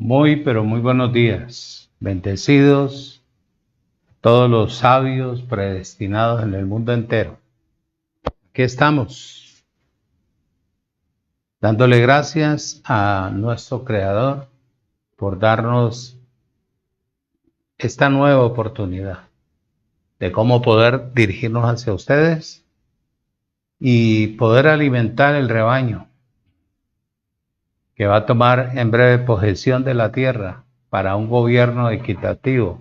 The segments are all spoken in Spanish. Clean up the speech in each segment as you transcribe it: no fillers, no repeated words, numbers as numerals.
Pero muy buenos días. Bendecidos todos los sabios predestinados en el mundo entero. Aquí estamos, dándole gracias a nuestro Creador por darnos esta nueva oportunidad de cómo poder dirigirnos hacia ustedes y poder alimentar el rebaño que va a tomar en breve posesión de la tierra para un gobierno equitativo,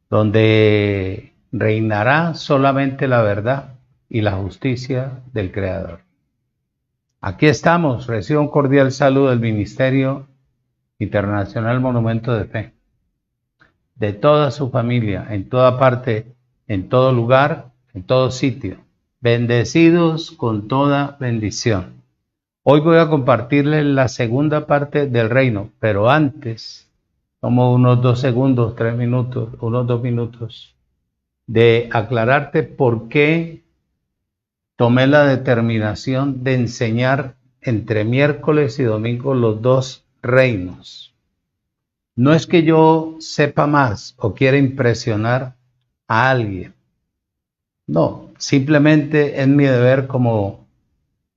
donde reinará solamente la verdad y la justicia del Creador. Aquí estamos, recibo un cordial saludo del Ministerio Internacional Monumento de Fe, de toda su familia, en toda parte, en todo lugar, en todo sitio, bendecidos con toda bendición. Hoy voy a compartirles la segunda parte del reino, pero antes, tomo unos 2 segundos, 3 minutos, unos 2 minutos, de aclararte por qué tomé la determinación de enseñar entre miércoles y domingo los 2 reinos. No es que yo sepa más o quiera impresionar a alguien. No, simplemente es mi deber como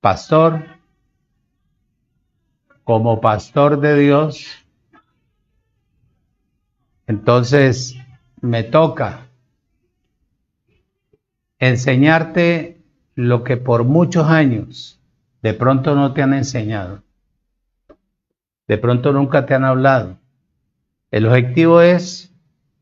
pastor de Dios. Entonces me toca enseñarte lo que por muchos años de pronto no te han enseñado, de pronto nunca te han hablado. El objetivo es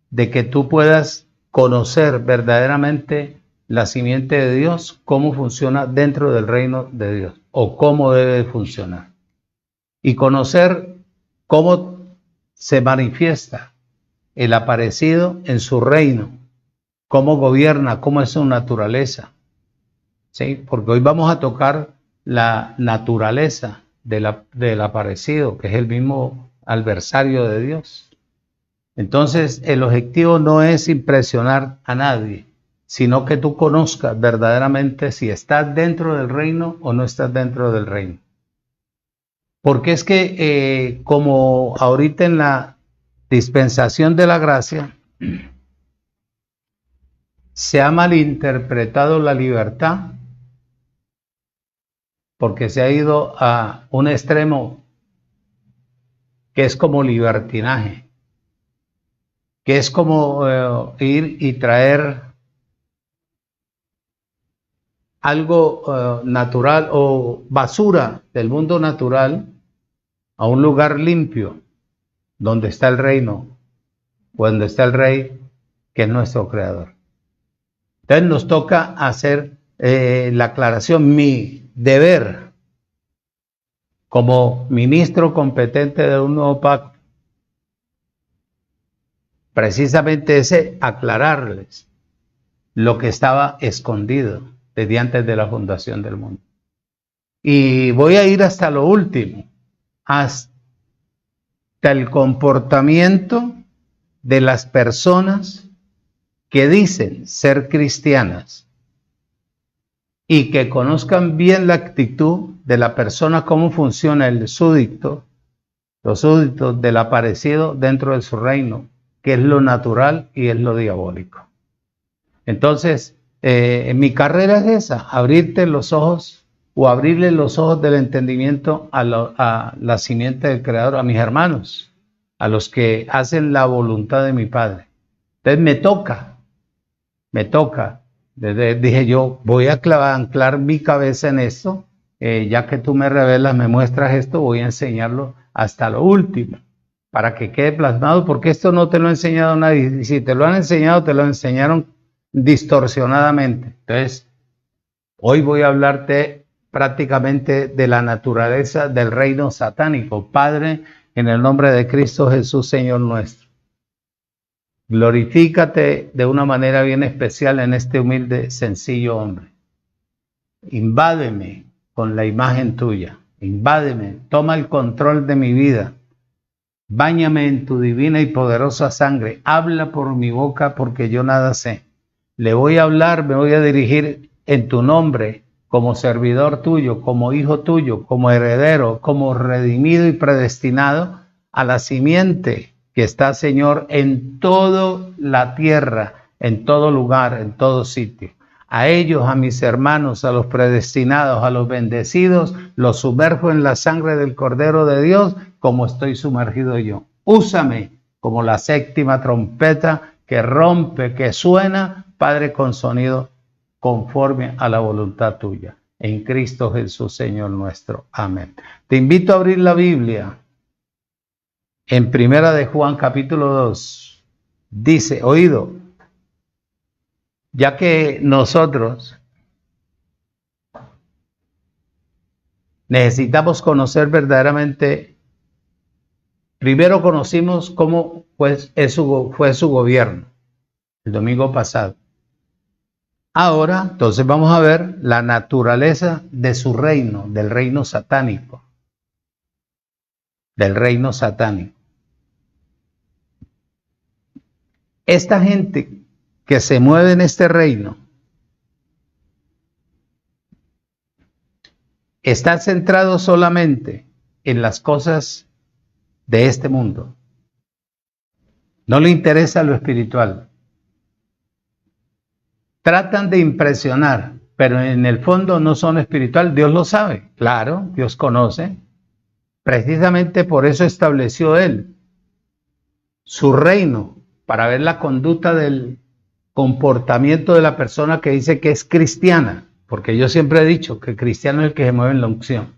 de que tú puedas conocer verdaderamente la simiente de Dios, cómo funciona dentro del reino de Dios o cómo debe funcionar. Y conocer cómo se manifiesta el aparecido en su reino, cómo gobierna, cómo es su naturaleza. ¿Sí? Porque hoy vamos a tocar la naturaleza del aparecido, que es el mismo adversario de Dios. Entonces, el objetivo no es impresionar a nadie, sino que tú conozcas verdaderamente si estás dentro del reino o no estás dentro del reino. Porque es que como ahorita en la dispensación de la gracia se ha malinterpretado la libertad, porque se ha ido a un extremo que es como libertinaje, que es como ir y traer algo natural o basura del mundo natural a un lugar limpio, donde está el reino, donde está el Rey, que es nuestro Creador. Entonces nos toca hacer la aclaración, mi deber como ministro competente de un nuevo pacto, precisamente ese aclararles lo que estaba escondido desde antes de la fundación del mundo. Y voy a ir hasta lo último, hasta el comportamiento de las personas que dicen ser cristianas y que conozcan bien la actitud de la persona, cómo funciona el súbdito, los súbditos del aparecido dentro de su reino, que es lo natural y es lo diabólico. Entonces, mi carrera es esa, abrirte los ojos o abrirle los ojos del entendimiento a la simiente del Creador, a mis hermanos, a los que hacen la voluntad de mi Padre. Entonces me toca, dije yo, voy a anclar mi cabeza en esto, ya que tú me revelas, me muestras esto, voy a enseñarlo hasta lo último, para que quede plasmado, porque esto no te lo ha enseñado nadie, y si te lo han enseñado, te lo enseñaron distorsionadamente. Entonces, hoy voy a hablarte prácticamente de la naturaleza del reino satánico. Padre, en el nombre de Cristo Jesús, Señor nuestro, glorifícate de una manera bien especial en este humilde, sencillo hombre. Invádeme con la imagen tuya, invádeme, toma el control de mi vida, báñame en tu divina y poderosa sangre, habla por mi boca porque yo nada sé. Le voy a hablar, me voy a dirigir en tu nombre, como servidor tuyo, como hijo tuyo, como heredero, como redimido y predestinado a la simiente que está, Señor, en toda la tierra, en todo lugar, en todo sitio. A ellos, a mis hermanos, a los predestinados, a los bendecidos, los sumerjo en la sangre del Cordero de Dios, como estoy sumergido yo. Úsame como la séptima trompeta que rompe, que suena, Padre, con sonido conforme a la voluntad tuya. En Cristo Jesús, Señor nuestro. Amén. Te invito a abrir la Biblia en Primera de Juan, capítulo 2. Dice, oído, ya que nosotros necesitamos conocer verdaderamente, primero conocimos cómo fue su gobierno el domingo pasado. Ahora, entonces vamos a ver la naturaleza de su reino, del reino satánico. Del reino satánico. Esta gente que se mueve en este reino está centrado solamente en las cosas de este mundo. No le interesa lo espiritual. Tratan de impresionar, pero en el fondo no son espiritual. Dios lo sabe, claro, Dios conoce. Precisamente por eso estableció Él su reino, para ver la conducta del comportamiento de la persona que dice que es cristiana, porque yo siempre he dicho que cristiano es el que se mueve en la unción.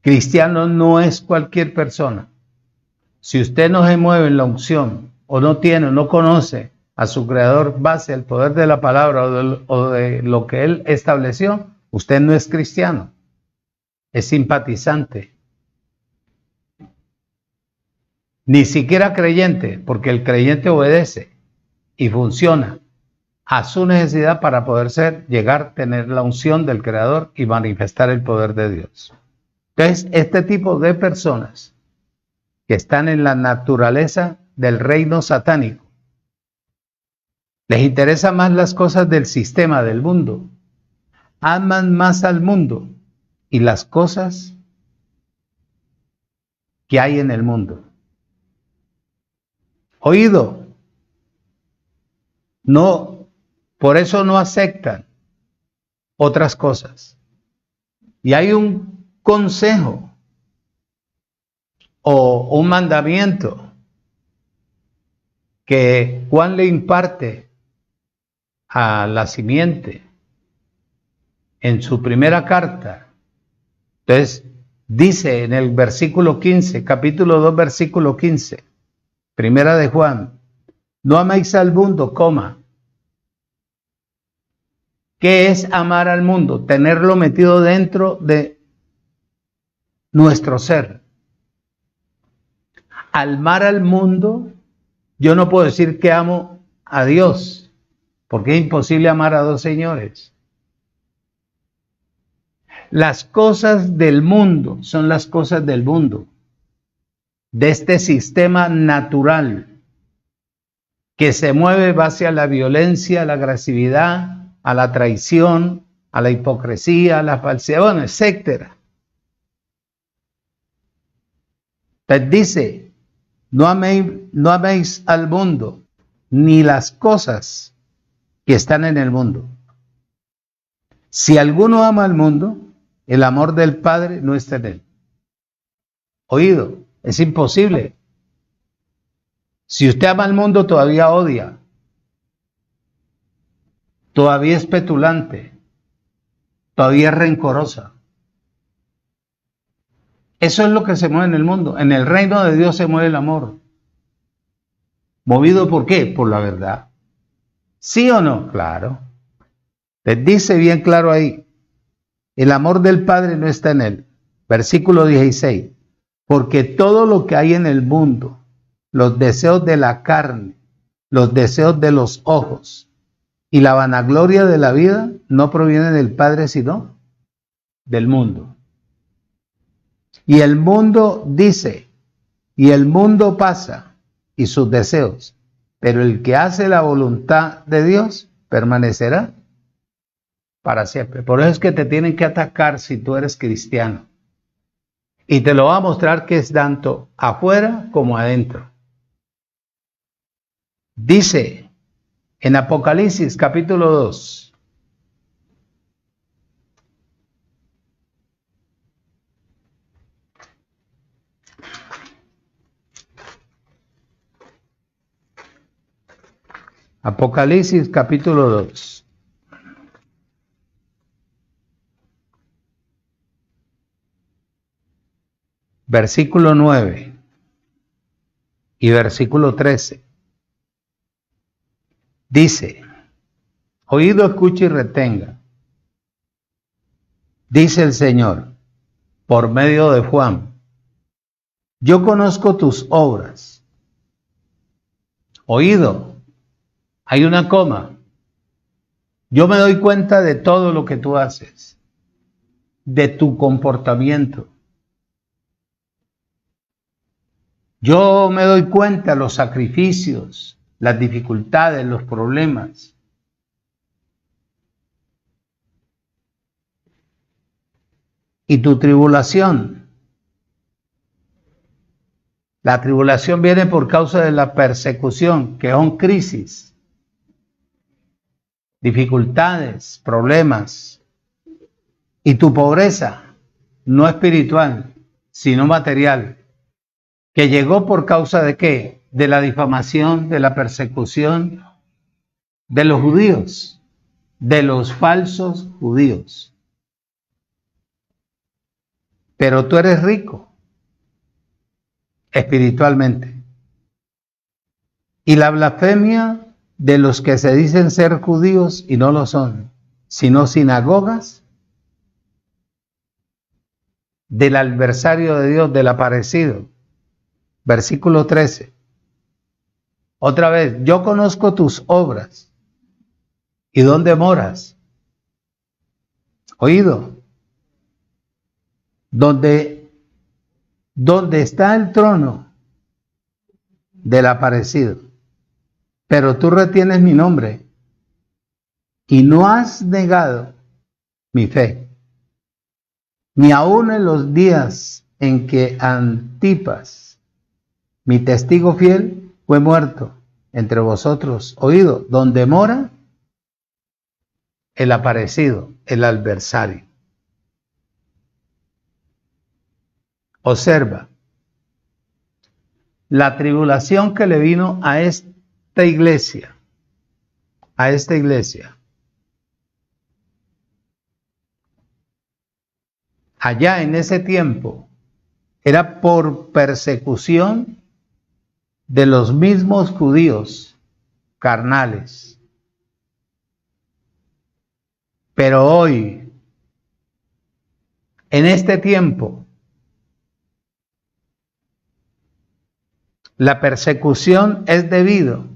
Cristiano no es cualquier persona. Si usted no se mueve en la unción, o no tiene, o no conoce a su creador base el poder de la palabra o de lo que Él estableció, usted no es cristiano, es simpatizante. Ni siquiera creyente, porque el creyente obedece y funciona a su necesidad para poder llegar a tener la unción del Creador y manifestar el poder de Dios. Entonces, este tipo de personas que están en la naturaleza del reino satánico, les interesan más las cosas del sistema del mundo, aman más al mundo y las cosas que hay en el mundo. Oído, no, por eso no aceptan otras cosas. Y hay un consejo o un mandamiento que Juan le imparte a la simiente en su primera carta. Entonces, dice en el versículo 15, capítulo 2, versículo 15, Primera de Juan, no améis al mundo, coma. ¿Qué es amar al mundo? Tenerlo metido dentro de nuestro ser. Al amar al mundo, yo no puedo decir que amo a Dios, porque es imposible amar a dos señores. Las cosas del mundo son las cosas del mundo, de este sistema natural que se mueve base a la violencia, a la agresividad, a la traición, a la hipocresía, a la falsedad, bueno, etc. Entonces dice, no améis al mundo, ni las cosas que están en el mundo. Si alguno ama al mundo, el amor del Padre no está en él. Oído, es imposible. Si usted ama al mundo, todavía odia. Todavía es petulante. Todavía es rencorosa. Eso es lo que se mueve en el mundo. En el reino de Dios se mueve el amor. ¿Movido por qué? Por la verdad. ¿Sí o no? Claro. Les dice bien claro ahí, el amor del Padre no está en él. Versículo 16. Porque todo lo que hay en el mundo, los deseos de la carne, los deseos de los ojos y la vanagloria de la vida, no provienen del Padre, sino del mundo. Y el mundo dice, y el mundo pasa, y sus deseos, pero el que hace la voluntad de Dios permanecerá para siempre. Por eso es que te tienen que atacar si tú eres cristiano. Y te lo va a mostrar que es tanto afuera como adentro. Dice en Apocalipsis capítulo 2. Apocalipsis capítulo 2. Versículo 9 y versículo 13. Dice, oído, escucha y retenga. Dice el Señor, por medio de Juan, yo conozco tus obras. Oído, hay una coma. Yo me doy cuenta de todo lo que tú haces, de tu comportamiento. Yo me doy cuenta de los sacrificios, las dificultades, los problemas. Y tu tribulación. La tribulación viene por causa de la persecución, que son crisis, dificultades, problemas. Y tu pobreza, no espiritual, sino material, que llegó por causa de ¿qué? De la difamación, de la persecución de los judíos, de los falsos judíos. Pero tú eres rico espiritualmente. Y la blasfemia de los que se dicen ser judíos y no lo son, sino sinagogas del adversario de Dios, del aparecido. Versículo 13. Otra vez, yo conozco tus obras y dónde moras. Oído, donde está el trono del aparecido, pero tú retienes mi nombre y no has negado mi fe, ni aun en los días en que Antipas, mi testigo fiel, fue muerto entre vosotros. Oído, donde mora el aparecido, el adversario. Observa la tribulación que le vino a esta iglesia, allá en ese tiempo, era por persecución de los mismos judíos carnales. Pero hoy, en este tiempo, la persecución es debido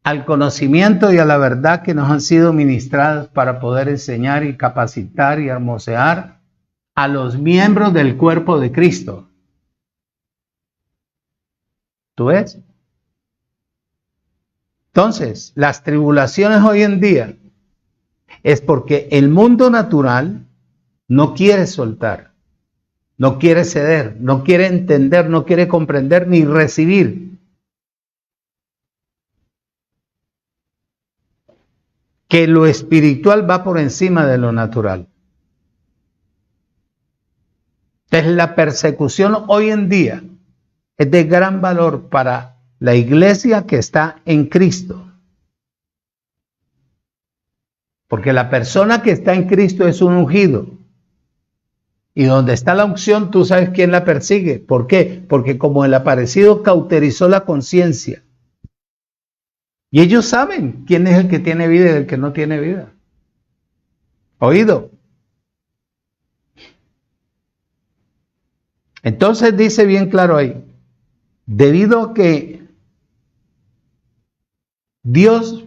al conocimiento y a la verdad que nos han sido ministrados para poder enseñar y capacitar y hermosear a los miembros del cuerpo de Cristo. ¿Tú ves? Entonces, las tribulaciones hoy en día es porque el mundo natural no quiere soltar, no quiere ceder, no quiere entender, no quiere comprender ni recibir que lo espiritual va por encima de lo natural. Entonces, la persecución hoy en día es de gran valor para la iglesia que está en Cristo. Porque la persona que está en Cristo es un ungido. Y donde está la unción, tú sabes quién la persigue. ¿Por qué? Porque como el aparecido cauterizó la conciencia. Y ellos saben quién es el que tiene vida y el que no tiene vida. Oído. Entonces dice bien claro ahí, debido a que Dios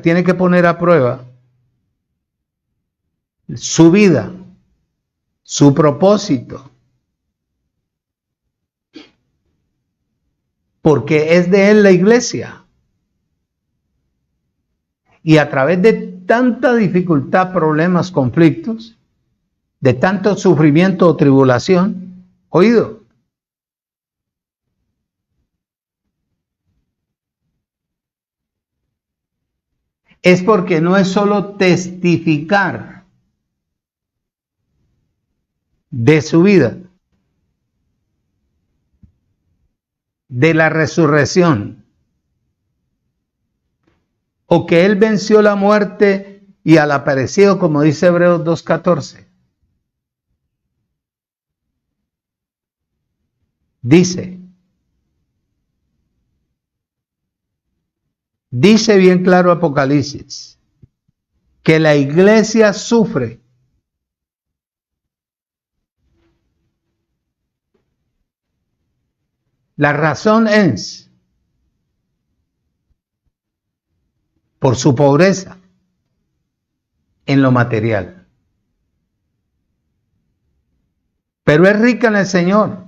tiene que poner a prueba su vida, su propósito, porque es de Él la iglesia. Y a través de tanta dificultad, problemas, conflictos, de tanto sufrimiento o tribulación, oído, es porque no es solo testificar de su vida, de la resurrección, o que Él venció la muerte y al aparecido, como dice Hebreos 2:14. Dice bien claro Apocalipsis, que la iglesia sufre la razón es por su pobreza en lo material. Pero es rica en el Señor,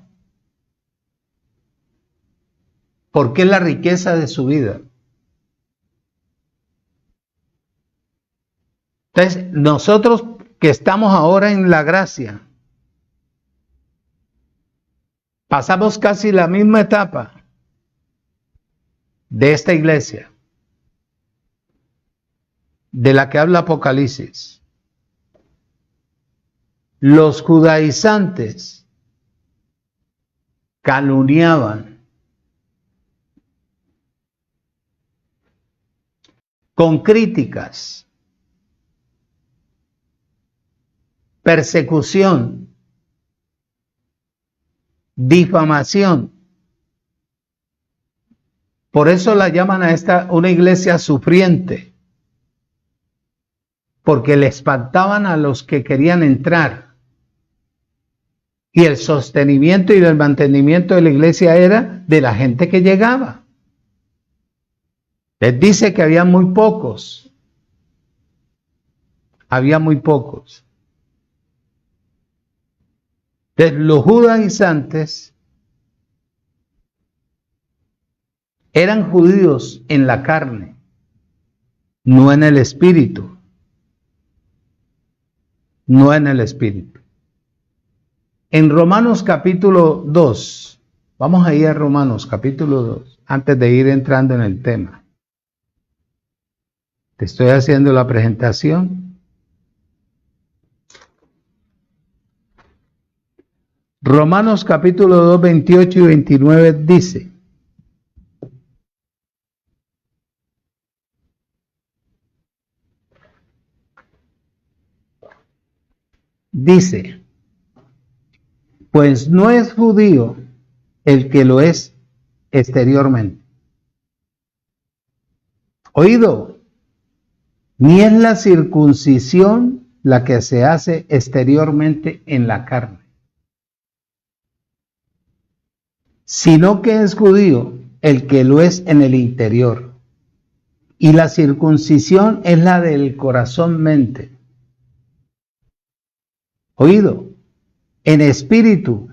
porque es la riqueza de su vida. Entonces, nosotros que estamos ahora en la gracia, pasamos casi la misma etapa de esta iglesia, de la que habla Apocalipsis. Los judaizantes calumniaban con críticas, persecución, difamación. Por eso la llaman a esta una iglesia sufriente, porque le espantaban a los que querían entrar. Y el sostenimiento y el mantenimiento de la iglesia era de la gente que llegaba. Les dice que había muy pocos. Había muy pocos. Entonces, los judaizantes eran judíos en la carne, no en el espíritu. No en el espíritu. En Romanos capítulo 2, vamos a ir a Romanos capítulo 2, antes de ir entrando en el tema. Te estoy haciendo la presentación. Romanos capítulo 2, 28 y 29 dice, pues no es judío el que lo es exteriormente. Oído, ni es la circuncisión la que se hace exteriormente en la carne, sino que es judío el que lo es en el interior. Y la circuncisión es la del corazón-mente. Oído, en espíritu,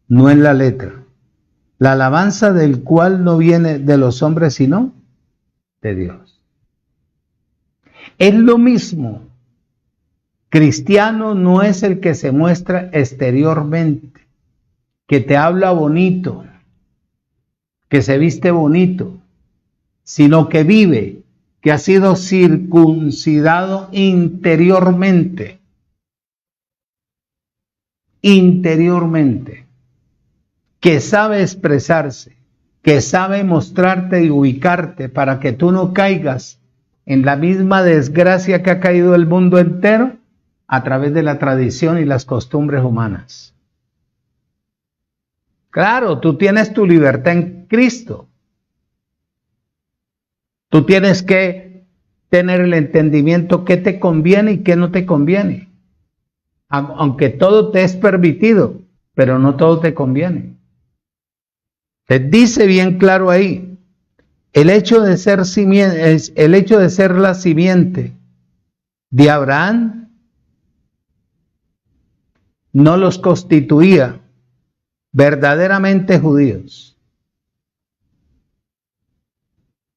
no en la letra. La alabanza del cual no viene de los hombres, sino de Dios. Es lo mismo. Cristiano no es el que se muestra exteriormente, que te habla bonito, que se viste bonito, sino que vive, que ha sido circuncidado interiormente. Interiormente, que sabe expresarse, que sabe mostrarte y ubicarte para que tú no caigas en la misma desgracia que ha caído el mundo entero a través de la tradición y las costumbres humanas. Claro, tú tienes tu libertad en Cristo. Tú tienes que tener el entendimiento qué te conviene y qué no te conviene. Aunque todo te es permitido, pero no todo te conviene. Te dice bien claro ahí, el hecho de ser la simiente de Abraham no los constituía verdaderamente judíos.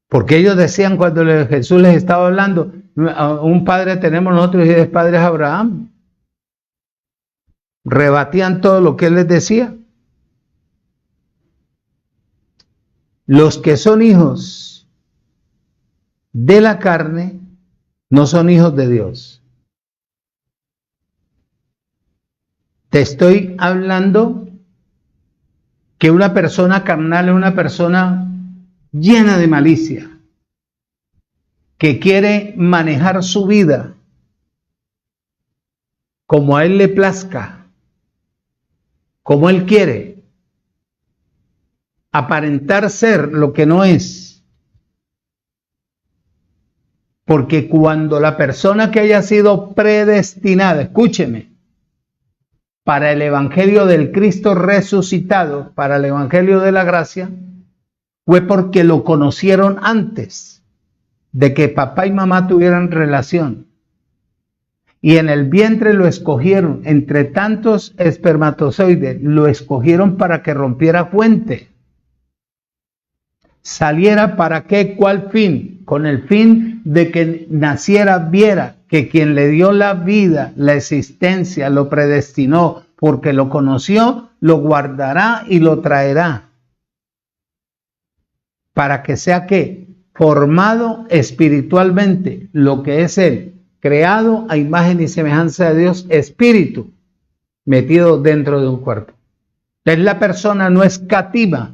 Porque ellos decían cuando Jesús les estaba hablando, un padre tenemos nosotros y el padre es Abraham. rebatían todo lo que él les decía. Los que son hijos de la carne no son hijos de Dios. Te estoy hablando que una persona carnal es una persona llena de malicia, que quiere manejar su vida como a él le plazca, como él quiere, aparentar ser lo que no es. Porque cuando la persona que haya sido predestinada, escúcheme, para el evangelio del Cristo resucitado, para el evangelio de la gracia, fue porque lo conocieron antes de que papá y mamá tuvieran relación. Y en el vientre lo escogieron, entre tantos espermatozoides, lo escogieron para que rompiera fuente. Saliera para qué, cuál fin, con el fin de que naciera, viera que quien le dio la vida, la existencia, lo predestinó, porque lo conoció, lo guardará y lo traerá. Para que sea ¿qué? Formado espiritualmente, lo que es él, creado a imagen y semejanza de Dios, espíritu, metido dentro de un cuerpo. Entonces la persona no escatima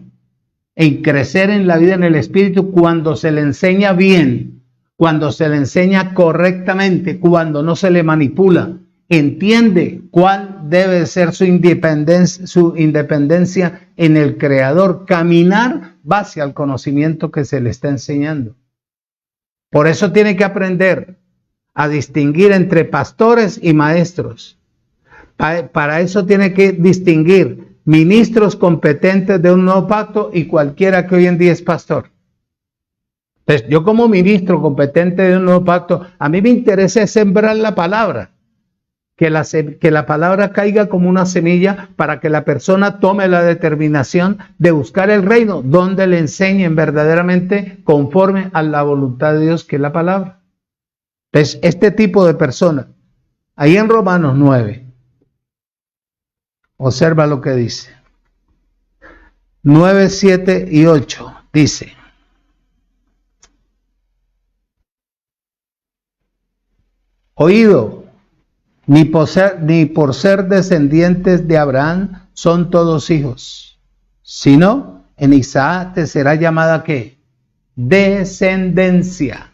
en crecer en la vida en el espíritu cuando se le enseña bien, cuando se le enseña correctamente, cuando no se le manipula, entiende cuál debe ser su independencia en el Creador, caminar base al conocimiento que se le está enseñando. Por eso tiene que aprender a distinguir entre pastores y maestros. Para eso tiene que distinguir ministros competentes de un nuevo pacto y cualquiera que hoy en día es pastor. Entonces, yo como ministro competente de un nuevo pacto, a mí me interesa sembrar la palabra, que la palabra caiga como una semilla para que la persona tome la determinación de buscar el reino, donde le enseñen verdaderamente conforme a la voluntad de Dios, que es la palabra. Entonces, este tipo de persona, ahí en Romanos 9, observa lo que dice. 9, 7 y 8 dice: oído, ni por ser descendientes de Abraham son todos hijos, sino en Isaac te será llamada ¿qué? Descendencia.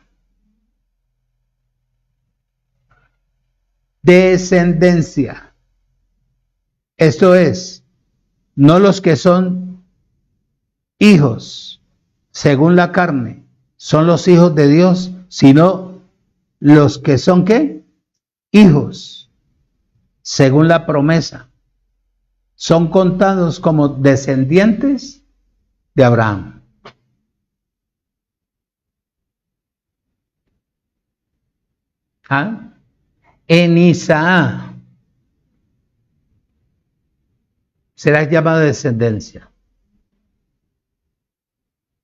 Descendencia. Esto es, no los que son hijos según la carne, son los hijos de Dios, sino los que son ¿qué? Hijos según la promesa. Son contados como descendientes de Abraham. ¿Ah? En Isaac será llamada descendencia.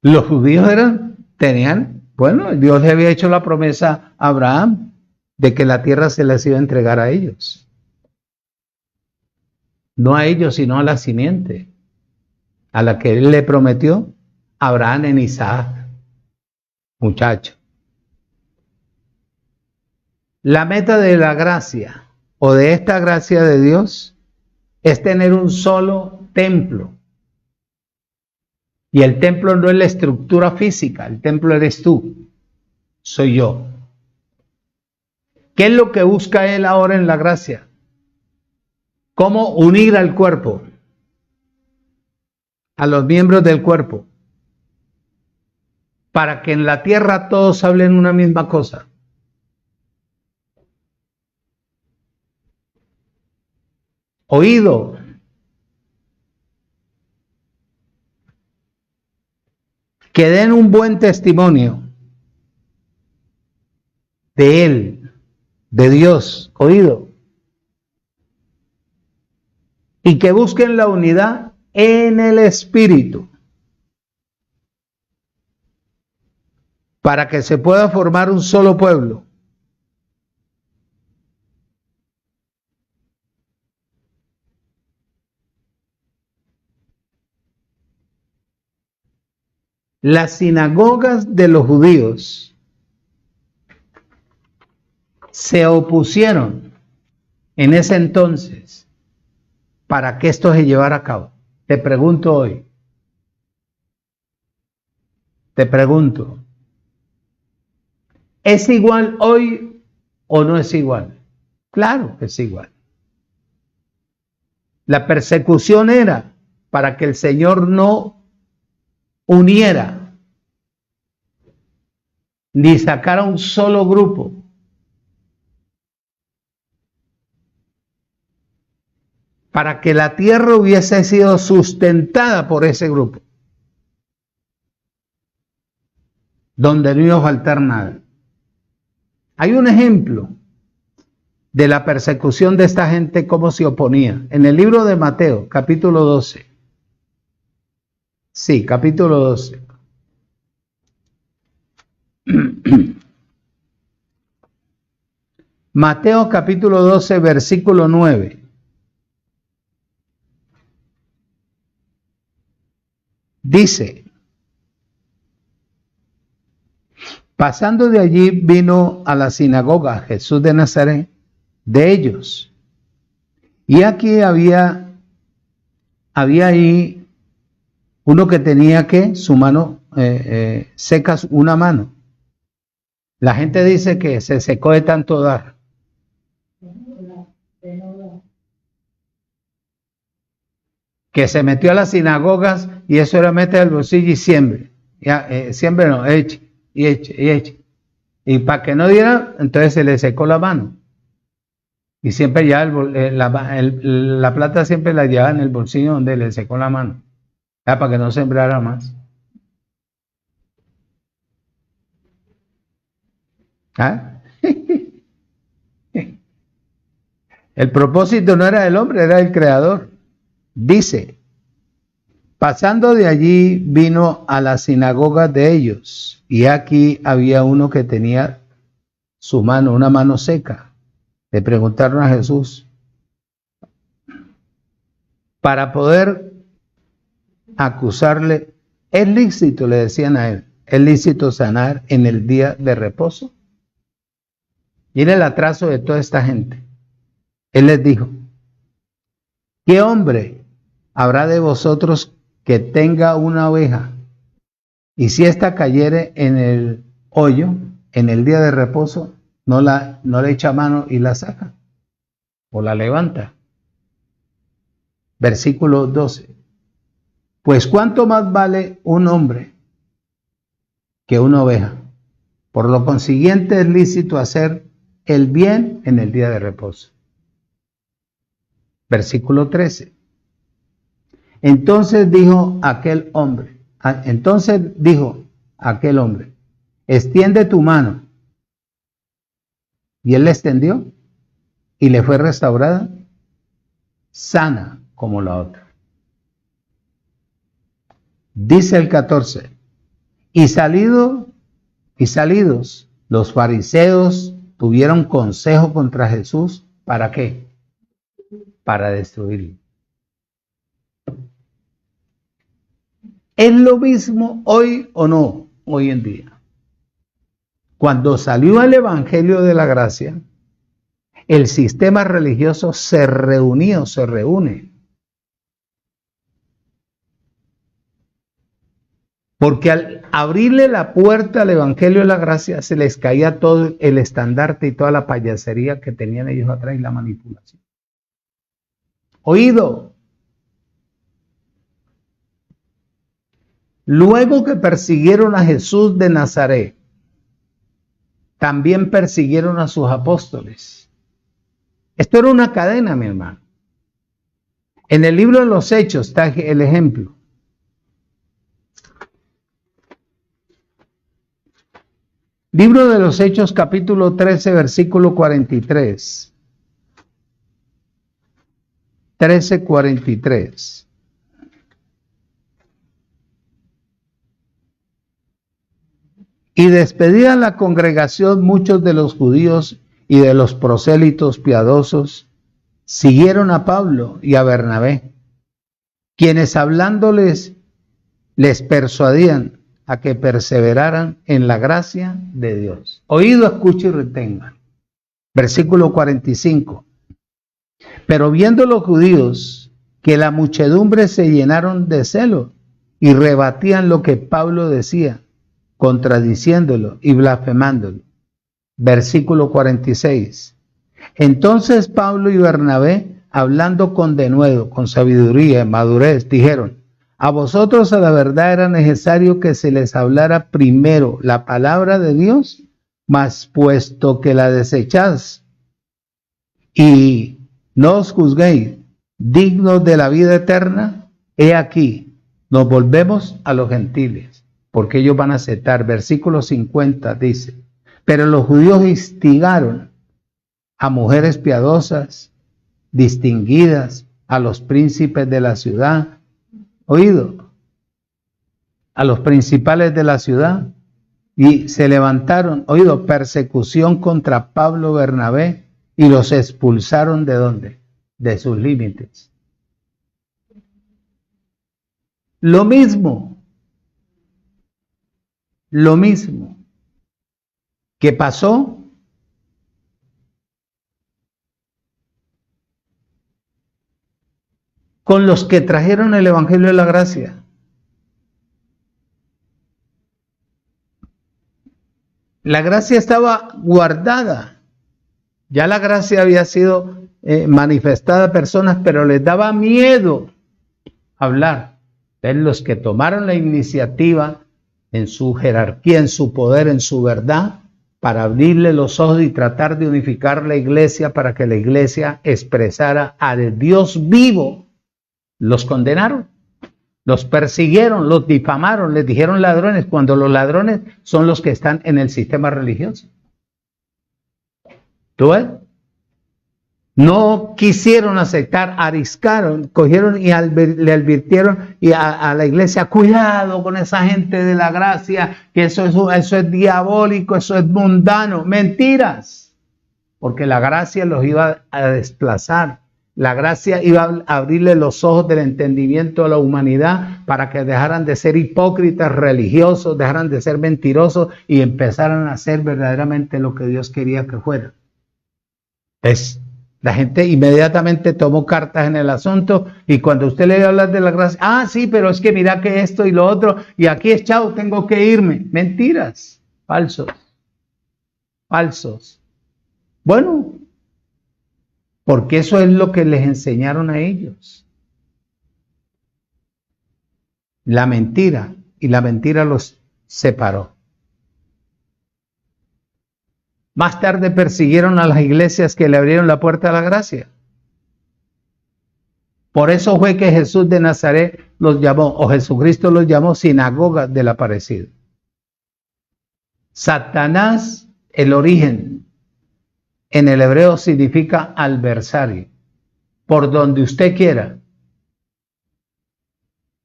Los judíos bueno, Dios le había hecho la promesa a Abraham de que la tierra se les iba a entregar a ellos. No a ellos, sino a la simiente, a la que él le prometió a Abraham en Isaac. Muchacho. La meta de la gracia o de esta gracia de Dios es tener un solo templo. Y el templo no es la estructura física, el templo eres tú, soy yo. ¿Qué es lo que busca él ahora en la gracia? ¿Cómo unir al cuerpo, a los miembros del cuerpo, para que en la tierra todos hablen una misma cosa? Oído, que den un buen testimonio de él, de Dios, oído, y que busquen la unidad en el espíritu, para que se pueda formar un solo pueblo. Las sinagogas de los judíos se opusieron en ese entonces para que esto se llevara a cabo. Te pregunto hoy, ¿es igual hoy o no es igual? Claro que es igual. La persecución era para que el Señor no uniera ni sacara un solo grupo. Para que la tierra hubiese sido sustentada por ese grupo, donde no iba a faltar nada. Hay un ejemplo de la persecución de esta gente, cómo se oponía. En el libro de Mateo, capítulo 12. Sí, capítulo 12. Mateo capítulo 12, versículo 9. Dice, pasando de allí vino a la sinagoga Jesús de Nazaret de ellos. Y aquí había ahí uno que tenía que su mano seca, una mano. La gente dice que se secó de tanto dar. Que se metió a las sinagogas y eso era meter al bolsillo y siembre. Siembre no, eche. Y para que no diera, entonces se le secó la mano. Y siempre ya la plata siempre la llevaba en el bolsillo donde le secó la mano. Para que no sembrara más. ¿Ah? El propósito no era del hombre, era del Creador. Dice, pasando de allí vino a la sinagoga de ellos, y aquí había uno que tenía su mano, una mano seca. Le preguntaron a Jesús, para poder acusarle, ¿es lícito, le decían a él, es lícito sanar en el día de reposo? Y era el atraso de toda esta gente. Él les dijo, ¿qué hombre habrá de vosotros que tenga una oveja, y si ésta cayere en el hoyo, en el día de reposo, no le echa mano y la saca, o la levanta? Versículo 12. Pues ¿cuánto más vale un hombre que una oveja? Por lo consiguiente es lícito hacer el bien en el día de reposo. Versículo 13. Entonces dijo aquel hombre, extiende tu mano. Y él le extendió y le fue restaurada, sana como la otra. Dice el 14, y salidos los fariseos tuvieron consejo contra Jesús. ¿Para qué? Para destruirlo. ¿Es lo mismo hoy o no? Hoy en día. Cuando salió el Evangelio de la Gracia, el sistema religioso se reúne. Porque al abrirle la puerta al Evangelio de la Gracia, se les caía todo el estandarte y toda la payasería que tenían ellos atrás y la manipulación. Oído. Luego que persiguieron a Jesús de Nazaret, también persiguieron a sus apóstoles. Esto era una cadena, mi hermano. En el libro de los Hechos está el ejemplo. Libro de los Hechos, capítulo 13, versículo 43. 13:43. Y despedida la congregación, muchos de los judíos y de los prosélitos piadosos siguieron a Pablo y a Bernabé, quienes hablándoles les persuadían a que perseveraran en la gracia de Dios. Oído, escuche y retengan. Versículo 45. Pero viendo los judíos que la muchedumbre se llenaron de celo y rebatían lo que Pablo decía, contradiciéndolo y blasfemándolo. Versículo 46. Entonces Pablo y Bernabé, hablando con denuedo, con sabiduría y madurez, dijeron: a vosotros a la verdad era necesario que se les hablara primero la palabra de Dios, mas puesto que la desecháis y no os juzguéis dignos de la vida eterna, he aquí, nos volvemos a los gentiles, porque ellos van a aceptar. Versículo 50 dice: pero los judíos instigaron a mujeres piadosas, distinguidas, a los príncipes de la ciudad, oído, a los principales de la ciudad, y se levantaron, oído, persecución contra Pablo y Bernabé, y los expulsaron ¿de dónde? De sus límites. Lo mismo que pasó con los que trajeron el Evangelio de la Gracia. La gracia estaba guardada. Ya la gracia había sido manifestada a personas, pero les daba miedo hablar. Entonces, los que tomaron la iniciativa en su jerarquía, en su poder, en su verdad, para abrirle los ojos y tratar de unificar la iglesia para que la iglesia expresara al Dios vivo, los condenaron, los persiguieron, los difamaron, les dijeron ladrones, cuando los ladrones son los que están en el sistema religioso. ¿Tú ves? No quisieron aceptar, ariscaron, cogieron y le advirtieron y a la iglesia: cuidado con esa gente de la gracia, que eso es diabólico, eso es mundano. Mentiras, porque la gracia los iba a desplazar. La gracia iba a abrirle los ojos del entendimiento a la humanidad para que dejaran de ser hipócritas religiosos, dejaran de ser mentirosos y empezaran a hacer verdaderamente lo que Dios quería que fueran. La gente inmediatamente tomó cartas en el asunto, y cuando usted le habla de la gracia: sí, pero es que mira que esto y lo otro, y aquí es chao, tengo que irme. Mentiras, falsos. Bueno, porque eso es lo que les enseñaron a ellos. La mentira, y la mentira los separó. Más tarde persiguieron a las iglesias que le abrieron la puerta a la gracia. Por eso fue que Jesús de Nazaret los llamó, o Jesucristo los llamó, sinagoga del aparecido. Satanás, el origen, en el hebreo significa adversario. Por donde usted quiera.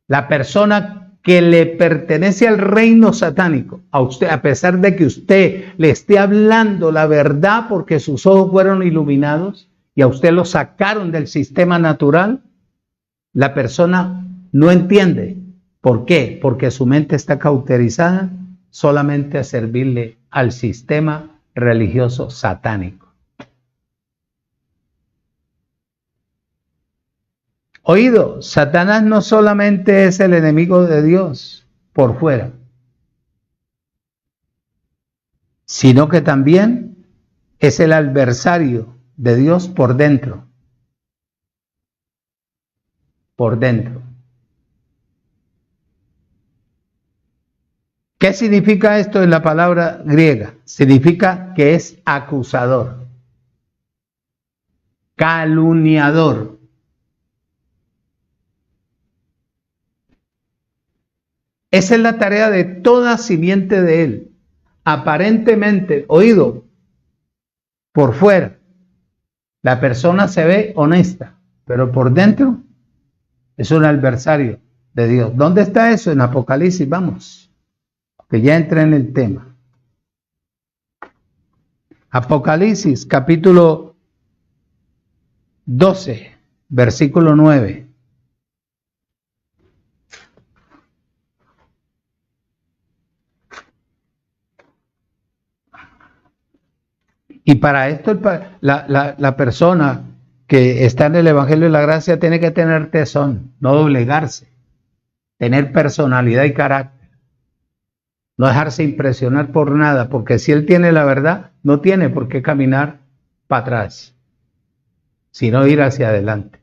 La persona que le pertenece al reino satánico, a usted, a pesar de que usted le esté hablando la verdad porque sus ojos fueron iluminados y a usted lo sacaron del sistema natural, la persona no entiende. ¿Por qué? Porque su mente está cauterizada solamente a servirle al sistema religioso satánico. Oído, Satanás no solamente es el enemigo de Dios por fuera, sino que también es el adversario de Dios por dentro. Por dentro. ¿Qué significa esto en la palabra griega? Significa que es acusador, calumniador. Esa es la tarea de toda simiente de él. Aparentemente, oído, por fuera, la persona se ve honesta, pero por dentro es un adversario de Dios. ¿Dónde está eso? En Apocalipsis, vamos, que ya entré en el tema. Apocalipsis, capítulo 12, versículo 9. Y para esto la persona que está en el Evangelio de la Gracia tiene que tener tesón, no doblegarse, tener personalidad y carácter, no dejarse impresionar por nada, porque si él tiene la verdad, no tiene por qué caminar para atrás, sino ir hacia adelante.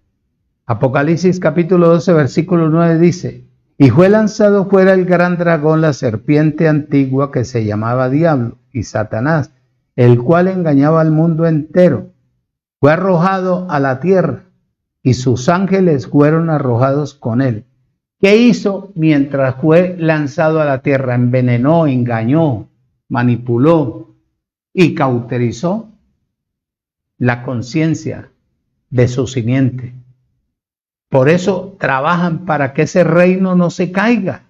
Apocalipsis capítulo 12, versículo 9 dice: y fue lanzado fuera el gran dragón, la serpiente antigua que se llamaba Diablo y Satanás, el cual engañaba al mundo entero. Fue arrojado a la tierra y sus ángeles fueron arrojados con él. ¿Qué hizo mientras fue lanzado a la tierra? Envenenó, engañó, manipuló y cauterizó la conciencia de su simiente. Por eso trabajan para que ese reino no se caiga.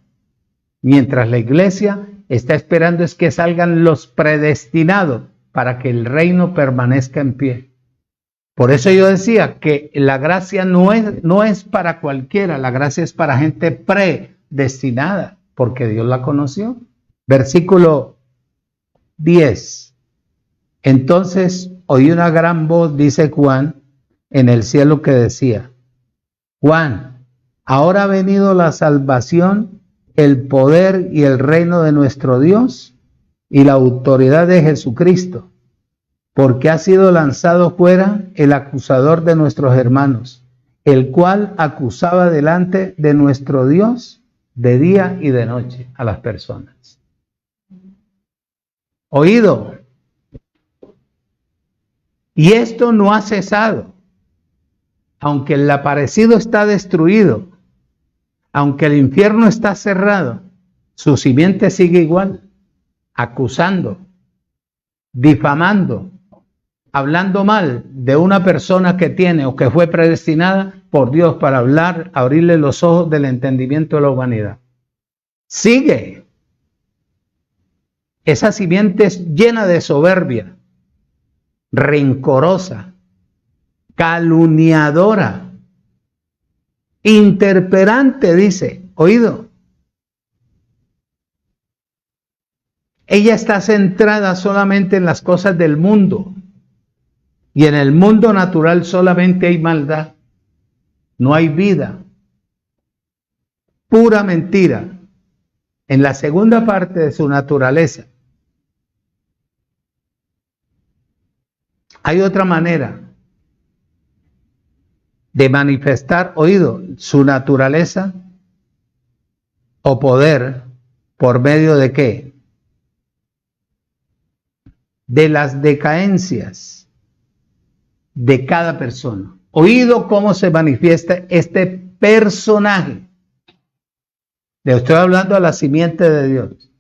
Mientras la iglesia está esperando es que salgan los predestinados para que el reino permanezca en pie. Por eso yo decía que la gracia no es para cualquiera, la gracia es para gente predestinada, porque Dios la conoció. Versículo 10. Entonces oí una gran voz, dice Juan, en el cielo que decía: Juan, ahora ha venido la salvación, el poder y el reino de nuestro Dios y la autoridad de Jesucristo, porque ha sido lanzado fuera el acusador de nuestros hermanos, el cual acusaba delante de nuestro Dios de día y de noche a las personas. Oído. Y esto no ha cesado. Aunque el aparecido está destruido, aunque el infierno está cerrado, su simiente sigue igual, acusando, difamando, hablando mal de una persona que tiene o que fue predestinada por Dios para abrirle los ojos del entendimiento de la humanidad. Sigue. Esa simiente es llena de soberbia, rencorosa, calumniadora, interperante, dice, oído. Ella está centrada solamente en las cosas del mundo, y en el mundo natural solamente hay maldad, no hay vida, pura mentira. En la segunda parte de su naturaleza hay otra manera de manifestar, oído, su naturaleza o poder. ¿Por medio de qué? De las decadencias de cada persona. Oído cómo se manifiesta este personaje. Le estoy hablando a la simiente de Dios,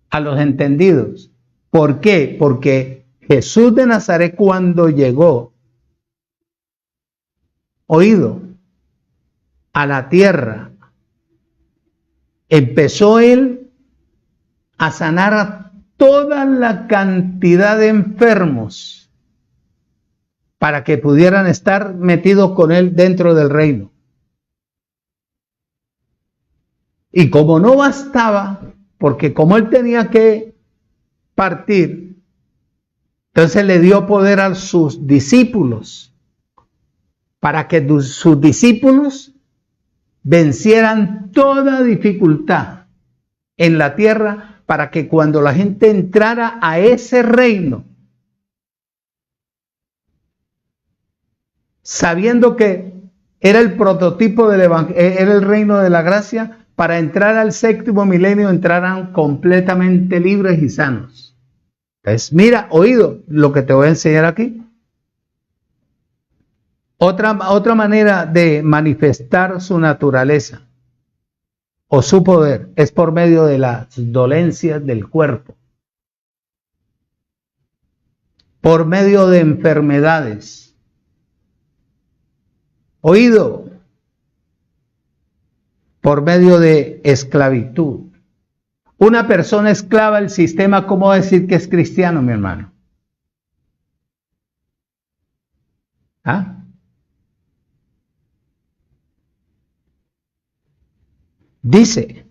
a los entendidos. ¿Por qué? Porque Jesús de Nazaret, cuando llegó, oído, a la tierra, empezó él a sanar a toda la cantidad de enfermos para que pudieran estar metidos con él dentro del reino. Y como no bastaba, porque como él tenía que partir, entonces le dio poder a sus discípulos para que sus discípulos vencieran toda dificultad en la tierra, para que cuando la gente entrara a ese reino, sabiendo que era el prototipo del evangelio, era el reino de la gracia, para entrar al séptimo milenio entraran completamente libres y sanos. Entonces, mira, oído, lo que te voy a enseñar aquí. Otra manera de manifestar su naturaleza o su poder es por medio de las dolencias del cuerpo, por medio de enfermedades. Oído, por medio de esclavitud. Una persona esclava del sistema, ¿cómo decir que es cristiano, mi hermano? ¿Ah? Dice,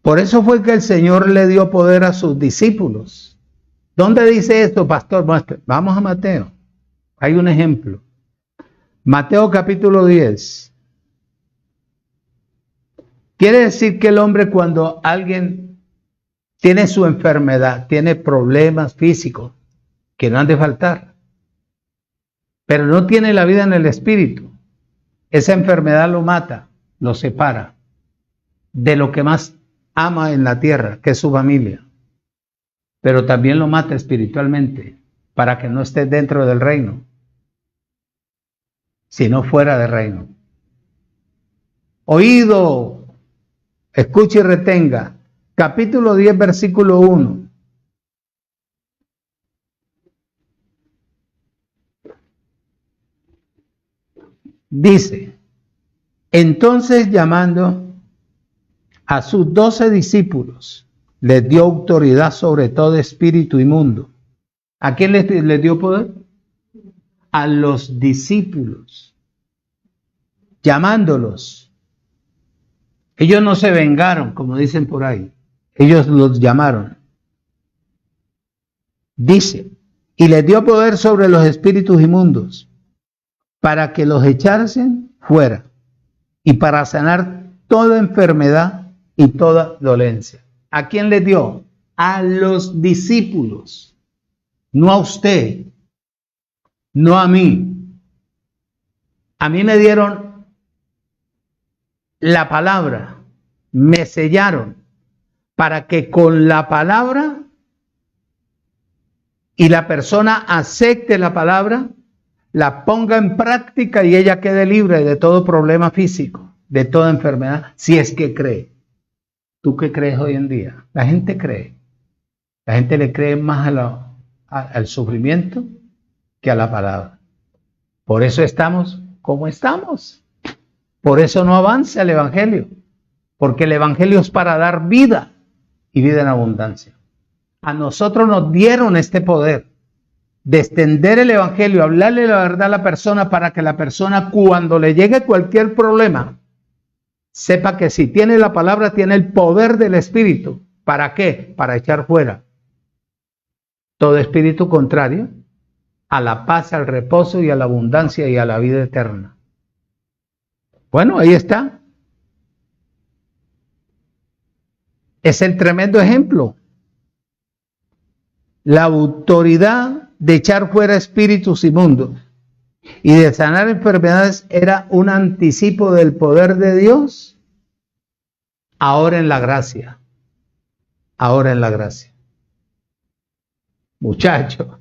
por eso fue que el Señor le dio poder a sus discípulos ¿Dónde dice esto, pastor? Vamos a Mateo. Hay un ejemplo. Mateo capítulo 10. Quiere decir que el hombre, cuando alguien tiene su enfermedad, tiene problemas físicos, que no han de faltar, pero no tiene la vida en el espíritu, esa enfermedad lo mata, lo separa de lo que más ama en la tierra, que es su familia, pero también lo mata espiritualmente, para que no esté dentro del reino, sino fuera del reino. Oído, escuche y retenga. Capítulo 10, versículo 1. Dice, entonces llamando a sus 12 discípulos, les dio autoridad sobre todo espíritu inmundo. ¿A quién les dio poder? A los discípulos, llamándolos. Ellos no se vengaron, como dicen por ahí. Ellos los llamaron. Dice, y les dio poder sobre los espíritus inmundos, para que los echasen fuera, y para sanar toda enfermedad y toda dolencia. ¿A quién les dio? A los discípulos, no a usted, no a mí. A mí me dieron la palabra, me sellaron para que con la palabra y la persona acepte la palabra, la ponga en práctica y ella quede libre de todo problema físico, de toda enfermedad, si es que cree. ¿Tú qué crees hoy en día? La gente cree. La gente le cree más al sufrimiento que a la palabra. Por eso estamos como estamos. Por eso no avanza el evangelio. Porque el evangelio es para dar vida y vida en abundancia. A nosotros nos dieron este poder de extender el evangelio, hablarle la verdad a la persona, para que la persona, cuando le llegue cualquier problema, sepa que si tiene la palabra, tiene el poder del Espíritu. ¿Para qué? Para echar fuera todo espíritu contrario a la paz, al reposo y a la abundancia y a la vida eterna. Bueno, ahí está. Es el tremendo ejemplo. La autoridad de echar fuera espíritus inmundos y de sanar enfermedades era un anticipo del poder de Dios ahora en la gracia. Ahora en la gracia. Muchacho,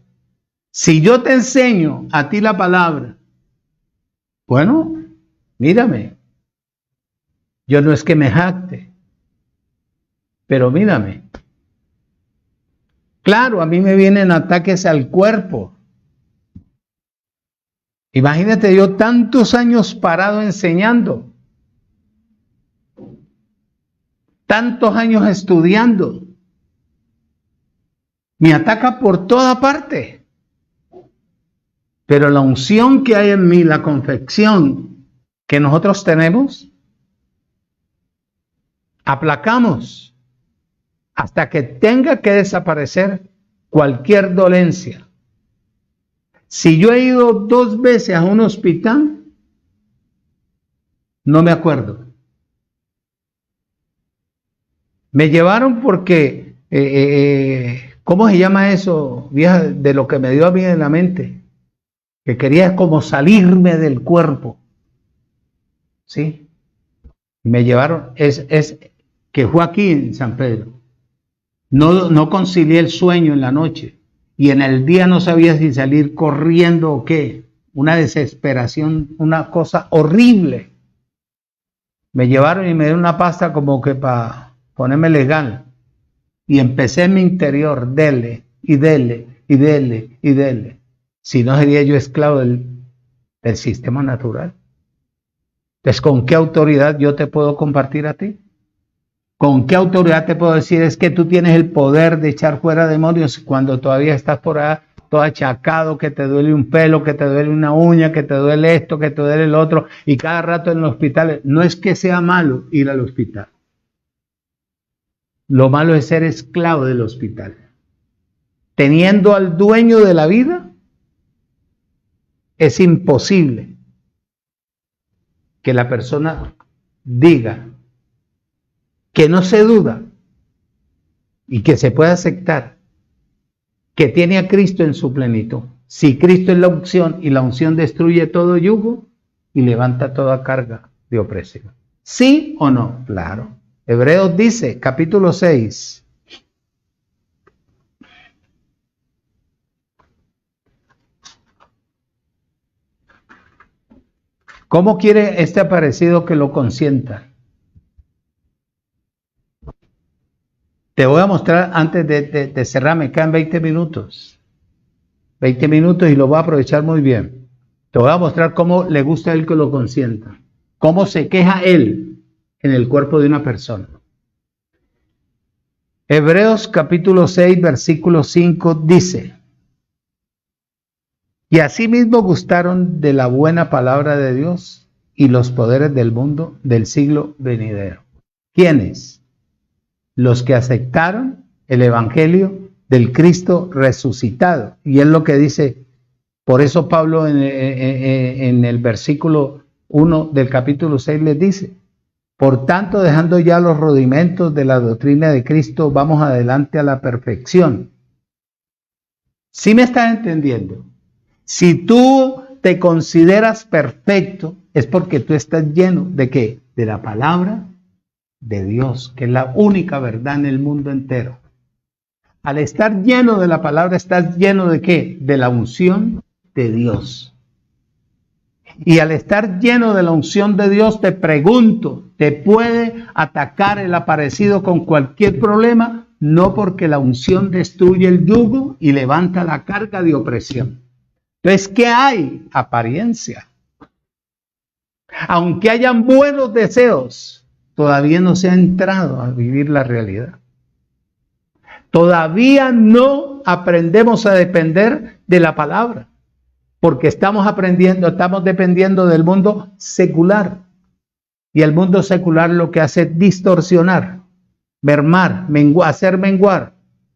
si yo te enseño a ti la palabra, bueno, mírame. Yo no es que me jacte, pero mírame. Claro, a mí me vienen ataques al cuerpo. Imagínate yo tantos años parado enseñando, tantos años estudiando. Me ataca por toda parte. Pero la unción que hay en mí, la confección que nosotros tenemos, aplacamos hasta que tenga que desaparecer cualquier dolencia. Si yo he ido 2 veces a un hospital, no me acuerdo. Me llevaron porque, ¿cómo se llama eso, vieja? De lo que me dio a mí en la mente, que quería como salirme del cuerpo. ¿Sí? Me llevaron, que fue aquí en San Pedro. No concilié el sueño en la noche y en el día no sabía si salir corriendo o qué. Una desesperación, una cosa horrible. Me llevaron y me dieron una pasta como que para ponerme legal. Y empecé en mi interior, dele, y dele, y dele, y dele. Si no, sería yo esclavo del sistema natural. Entonces, ¿con qué autoridad yo te puedo compartir a ti? ¿Con qué autoridad te puedo decir? Es que tú tienes el poder de echar fuera demonios cuando todavía estás por ahí todo achacado, que te duele un pelo, que te duele una uña, que te duele esto, que te duele el otro, y cada rato en los hospitales. No es que sea malo ir al hospital. Lo malo es ser esclavo del hospital. teniendo al dueño de la vida, es imposible que la persona diga que no se duda y que se puede aceptar que tiene a Cristo en su plenitud. Si Cristo es la unción y la unción destruye todo yugo y levanta toda carga de opresión. ¿Sí o no? Claro. Hebreos dice, capítulo 6. ¿Cómo quiere este aparecido que lo consienta? Te voy a mostrar antes de cerrar, me quedan 20 minutos. 20 minutos y lo voy a aprovechar muy bien. Te voy a mostrar cómo le gusta a él que lo consienta. Cómo se queja él en el cuerpo de una persona. Hebreos capítulo 6, versículo 5 dice: y asimismo gustaron de la buena palabra de Dios y los poderes del mundo del siglo venidero. ¿Quiénes? Los que aceptaron el evangelio del Cristo resucitado. Y es lo que dice, por eso Pablo en el versículo 1 del capítulo 6 les dice: por tanto, dejando ya los rudimentos de la doctrina de Cristo, vamos adelante a la perfección. ¿Sí me estás entendiendo? Si tú te consideras perfecto, es porque tú estás lleno ¿de qué? De la palabra de Dios, que es la única verdad en el mundo entero. Al estar lleno de la palabra, estás lleno ¿de qué? De la unción de Dios. Y al estar lleno de la unción de Dios, te pregunto, ¿te puede atacar el aparecido con cualquier problema? No, porque la unción destruye el yugo y levanta la carga de opresión. Entonces, ¿qué hay? Apariencia. Aunque hayan buenos deseos, todavía no se ha entrado a vivir la realidad. Todavía no aprendemos a depender de la palabra, porque estamos dependiendo del mundo secular. Y el mundo secular lo que hace es distorsionar, mermar, hacer menguar,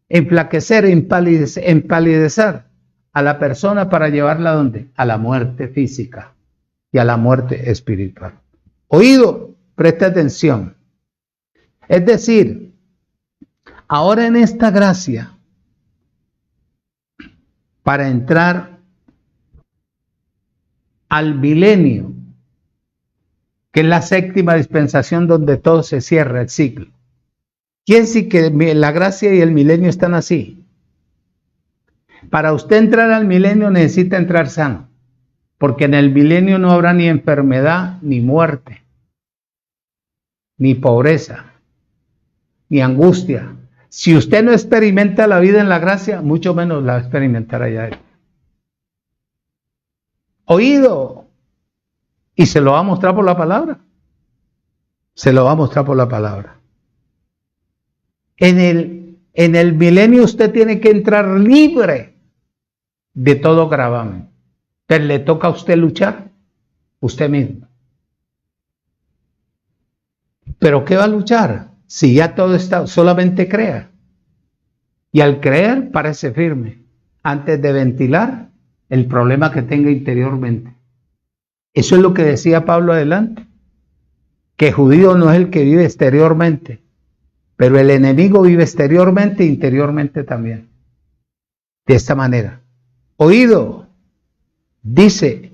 enflaquecer, empalidecer a la persona para llevarla ¿a dónde? A la muerte física y a la muerte espiritual. Oído, presta atención. Es decir, ahora en esta gracia, para entrar al milenio, que es la séptima dispensación donde todo se cierra, el ciclo. ¿Quién sí que la gracia y el milenio están así? Para usted entrar al milenio necesita entrar sano, porque en el milenio no habrá ni enfermedad, ni muerte, ni pobreza, ni angustia. Si usted no experimenta la vida en la gracia, mucho menos la va a experimentar allá. Oído. Y se lo va a mostrar por la palabra. Se lo va a mostrar por la palabra. En el milenio usted tiene que entrar libre de todo gravamen. Pero le toca a usted luchar, usted mismo. ¿Pero qué va a luchar? Si ya todo está, solamente crea. Y al creer parece firme, antes de ventilar el problema que tenga interiormente. Eso es lo que decía Pablo adelante, que judío no es el que vive exteriormente, pero el enemigo vive exteriormente e interiormente también. De esta manera. Oído, dice,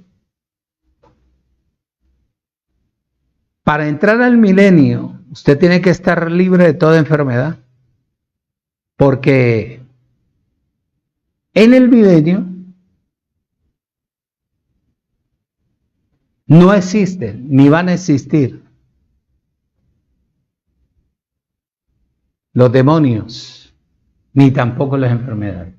para entrar al milenio, usted tiene que estar libre de toda enfermedad, porque en el milenio no existen ni van a existir los demonios, ni tampoco las enfermedades.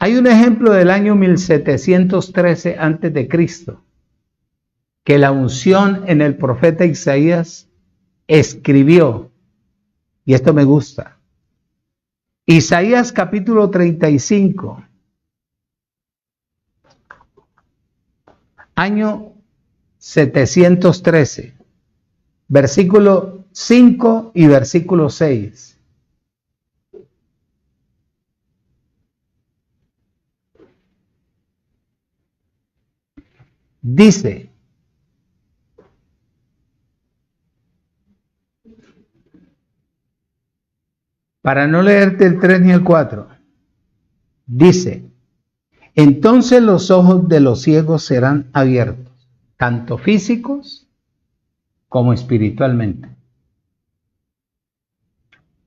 Hay un ejemplo del año 1713 antes de Cristo, que la unción en el profeta Isaías escribió, y esto me gusta. Isaías capítulo 35, año 713, versículo 5 y versículo 6. Dice, para no leerte el 3 ni el 4, dice, entonces los ojos de los ciegos serán abiertos, tanto físicos como espiritualmente.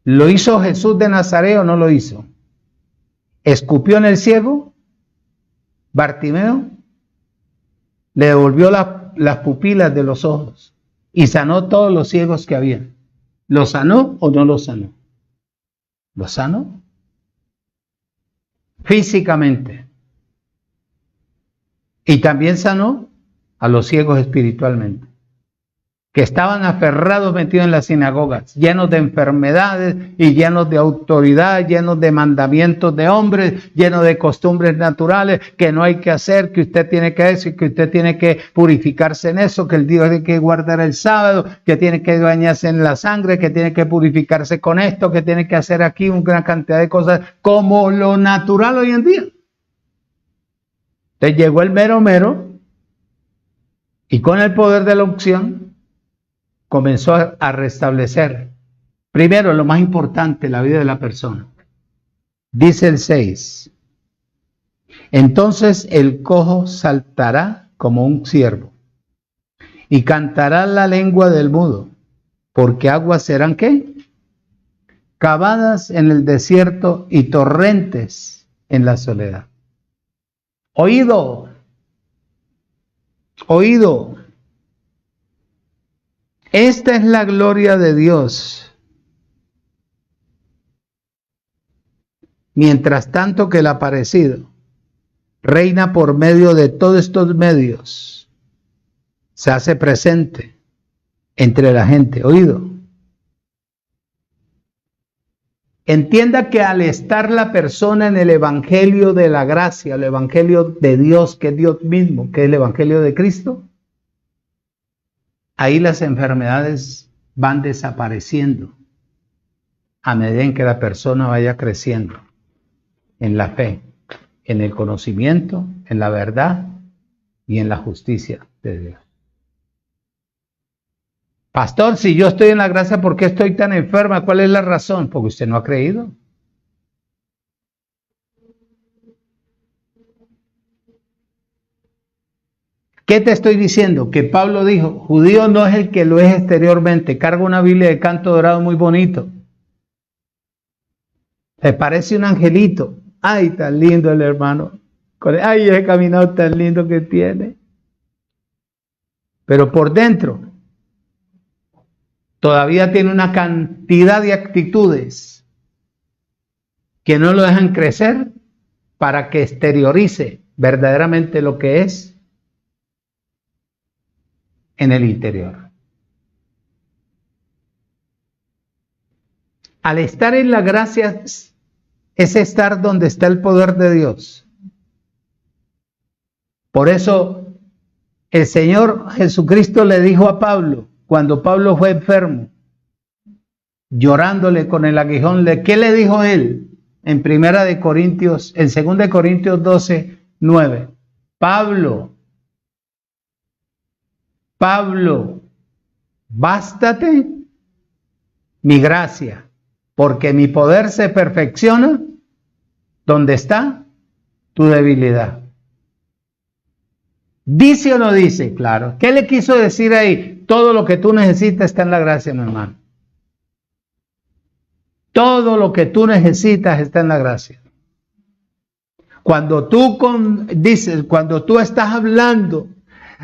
¿Lo hizo Jesús de Nazaret o no lo hizo? ¿Escupió en el ciego? Bartimeo le devolvió las pupilas de los ojos y sanó todos los ciegos que había. ¿Lo sanó o no lo sanó? ¿Lo sanó? Físicamente. Y también sanó a los ciegos espiritualmente, que estaban aferrados, metidos en las sinagogas, llenos de enfermedades y llenos de autoridad, llenos de mandamientos de hombres, llenos de costumbres naturales, que no hay que hacer, que usted tiene que decir, que usted tiene que purificarse en eso, que el día tiene que guardar el sábado, que tiene que bañarse en la sangre, que tiene que purificarse con esto, que tiene que hacer aquí una gran cantidad de cosas, como lo natural hoy en día. Entonces llegó el mero y con el poder de la unción comenzó a restablecer, primero, lo más importante, la vida de la persona. Dice el 6, entonces el cojo saltará como un ciervo y cantará la lengua del mudo, porque aguas serán, ¿qué? Cavadas en el desierto y torrentes en la soledad. Oído, oído. Esta es la gloria de Dios. Mientras tanto que el aparecido reina por medio de todos estos medios, se hace presente entre la gente. Oído. Entienda que al estar la persona en el evangelio de la gracia, el evangelio de Dios, que es Dios mismo, que es el evangelio de Cristo, ahí las enfermedades van desapareciendo a medida en que la persona vaya creciendo en la fe, en el conocimiento, en la verdad y en la justicia de Dios. Pastor, si yo estoy en la gracia, ¿por qué estoy tan enferma? ¿Cuál es la razón? Porque usted no ha creído. ¿Qué te estoy diciendo? Que Pablo dijo, judío no es el que lo es exteriormente. Carga una Biblia de canto dorado muy bonito. Se parece un angelito. Ay, tan lindo el hermano. Ay, ese caminado tan lindo que tiene. Pero por dentro todavía tiene una cantidad de actitudes que no lo dejan crecer para que exteriorice verdaderamente lo que es en el interior. Al estar en la gracia es estar donde está el poder de Dios. Por eso el Señor Jesucristo le dijo a Pablo, cuando Pablo fue enfermo, llorándole con el aguijón, ¿qué le dijo él? En 2 Corintios 12, 9. Pablo, bástate mi gracia, porque mi poder se perfecciona donde está tu debilidad. ¿Dice o no dice? Claro. ¿Qué le quiso decir ahí? Todo lo que tú necesitas está en la gracia, mi hermano. Todo lo que tú necesitas está en la gracia. Cuando tú dices, cuando tú estás hablando,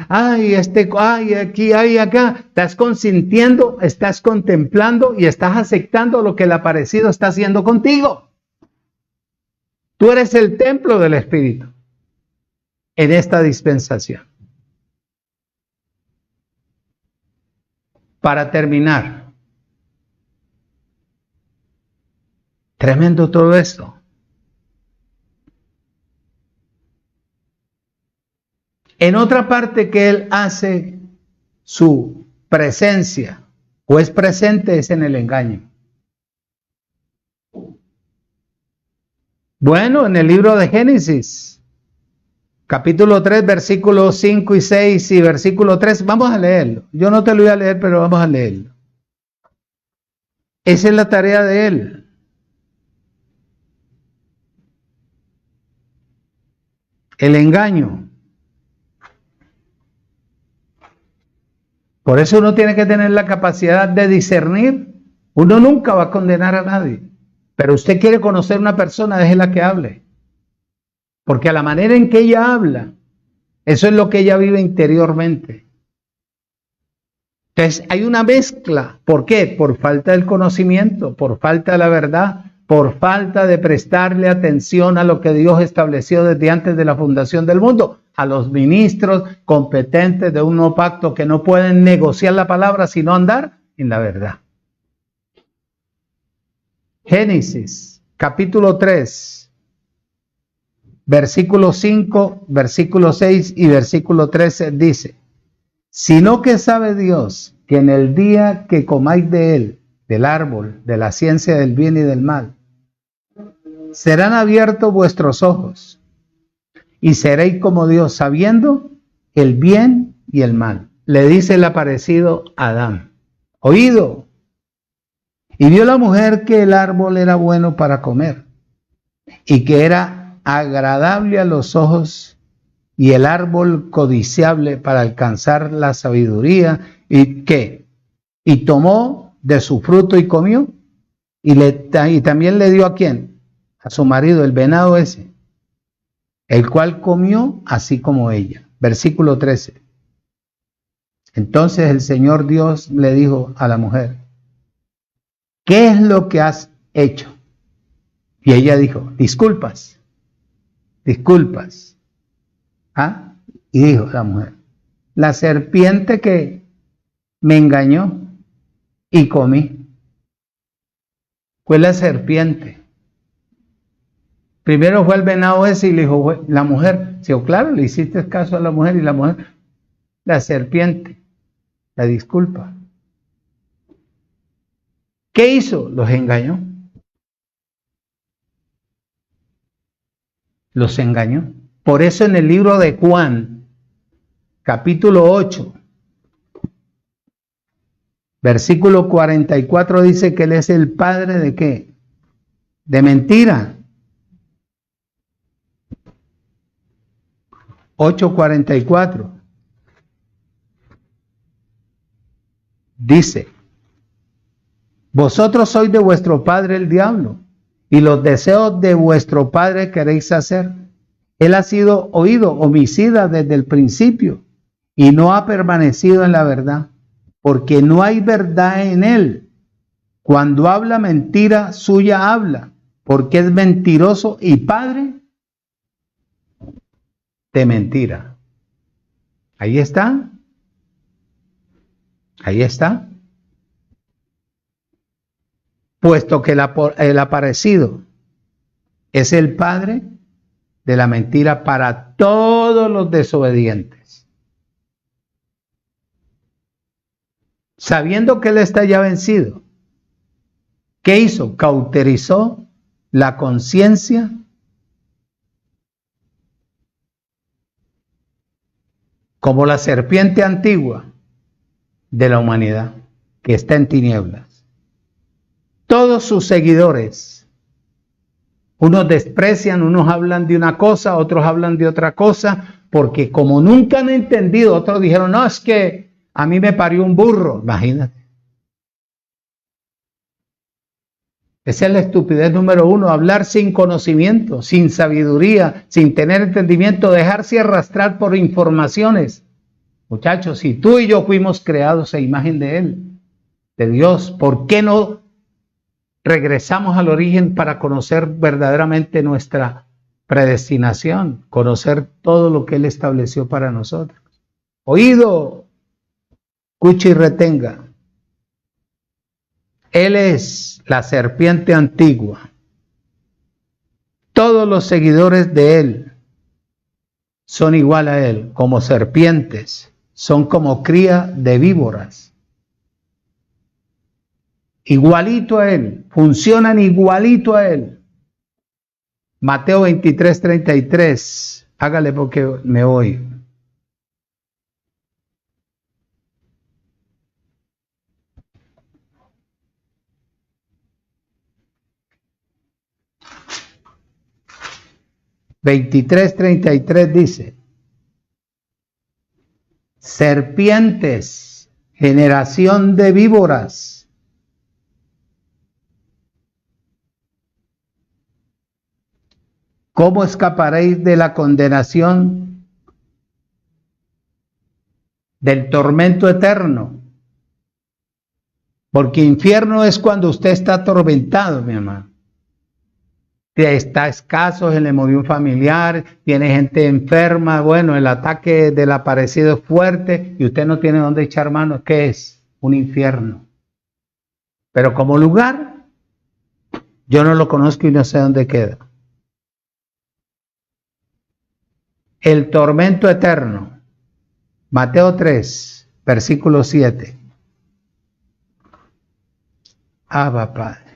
ay, aquí, ay, acá, estás consintiendo, estás contemplando y estás aceptando lo que el aparecido está haciendo contigo. Tú eres el templo del Espíritu en esta dispensación. Para terminar, tremendo todo esto. En otra parte que él hace su presencia o es presente es en el engaño. Bueno, en el libro de Génesis, capítulo 3, versículos 5 y 6 y versículo 3. Vamos a leerlo. Yo no te lo voy a leer, pero vamos a leerlo. Esa es la tarea de él. El engaño. Por eso uno tiene que tener la capacidad de discernir. Uno nunca va a condenar a nadie. Pero usted quiere conocer a una persona, déjela que hable. Porque a la manera en que ella habla, eso es lo que ella vive interiormente. Entonces hay una mezcla. ¿Por qué? Por falta del conocimiento, por falta de la verdad, por falta de prestarle atención a lo que Dios estableció desde antes de la fundación del mundo, a los ministros competentes de un nuevo pacto que no pueden negociar la palabra sino andar en la verdad. Génesis, capítulo 3, versículo 5, versículo 6 y versículo 13 dice: sino que sabe Dios que en el día que comáis de él, del árbol, de la ciencia del bien y del mal, serán abiertos vuestros ojos y seréis como Dios, sabiendo el bien y el mal. Le dice el aparecido a Adán: oído. Y vio la mujer que el árbol era bueno para comer y que era agradable a los ojos y el árbol codiciable para alcanzar la sabiduría. ¿Y qué? Y tomó de su fruto y comió. Y también le dio ¿a quién? A su marido, el venado ese, el cual comió así como ella. Versículo 13. Entonces el Señor Dios le dijo a la mujer: ¿qué es lo que has hecho? Y ella dijo: disculpas, disculpas. ¿Ah? Y dijo la mujer: la serpiente que me engañó y comí. Fue la serpiente. Primero fue el venado ese y le dijo la mujer. Sí, claro, le hiciste caso a la mujer y la mujer, la serpiente, la disculpa. ¿Qué hizo? Los engañó. Los engañó. Por eso en el libro de Juan, capítulo 8, versículo 44 dice que él es el padre de ¿qué? De mentira. 8:44 dice: vosotros sois de vuestro padre el diablo, y los deseos de vuestro padre queréis hacer. Él ha sido oído homicida desde el principio, y no ha permanecido en la verdad, porque no hay verdad en él. Cuando habla mentira, suya habla, porque es mentiroso y padre de mentira. Ahí está. Ahí está. Puesto que el aparecido es el padre de la mentira para todos los desobedientes. Sabiendo que él está ya vencido, ¿qué hizo? Cauterizó la conciencia como la serpiente antigua de la humanidad que está en tinieblas. Todos sus seguidores, unos desprecian, unos hablan de una cosa, otros hablan de otra cosa, porque como nunca han entendido, otros dijeron: no, es que a mí me parió un burro. Imagínate. Esa es la estupidez número uno: hablar sin conocimiento, sin sabiduría, sin tener entendimiento, dejarse arrastrar por informaciones. Muchachos, si tú y yo fuimos creados a imagen de Él, de Dios, ¿por qué no regresamos al origen para conocer verdaderamente nuestra predestinación? Conocer todo lo que Él estableció para nosotros. Oído, escuche y retenga. Él es la serpiente antigua. Todos los seguidores de Él son igual a Él, como serpientes, son como cría de víboras. Igualito a Él, funcionan igualito a Él. Mateo 23:33 Hágale porque me voy. (23:33) dice: serpientes, generación de víboras, ¿cómo escaparéis de la condenación del tormento eterno? Porque infierno es cuando usted está atormentado, mi hermano. Está escaso, se le murió un familiar, tiene gente enferma, bueno, el ataque del aparecido es fuerte y usted no tiene dónde echar mano. ¿Qué es? Un infierno. Pero como lugar, yo no lo conozco y no sé dónde queda. El tormento eterno. Mateo 3, versículo 7. Abba, Padre.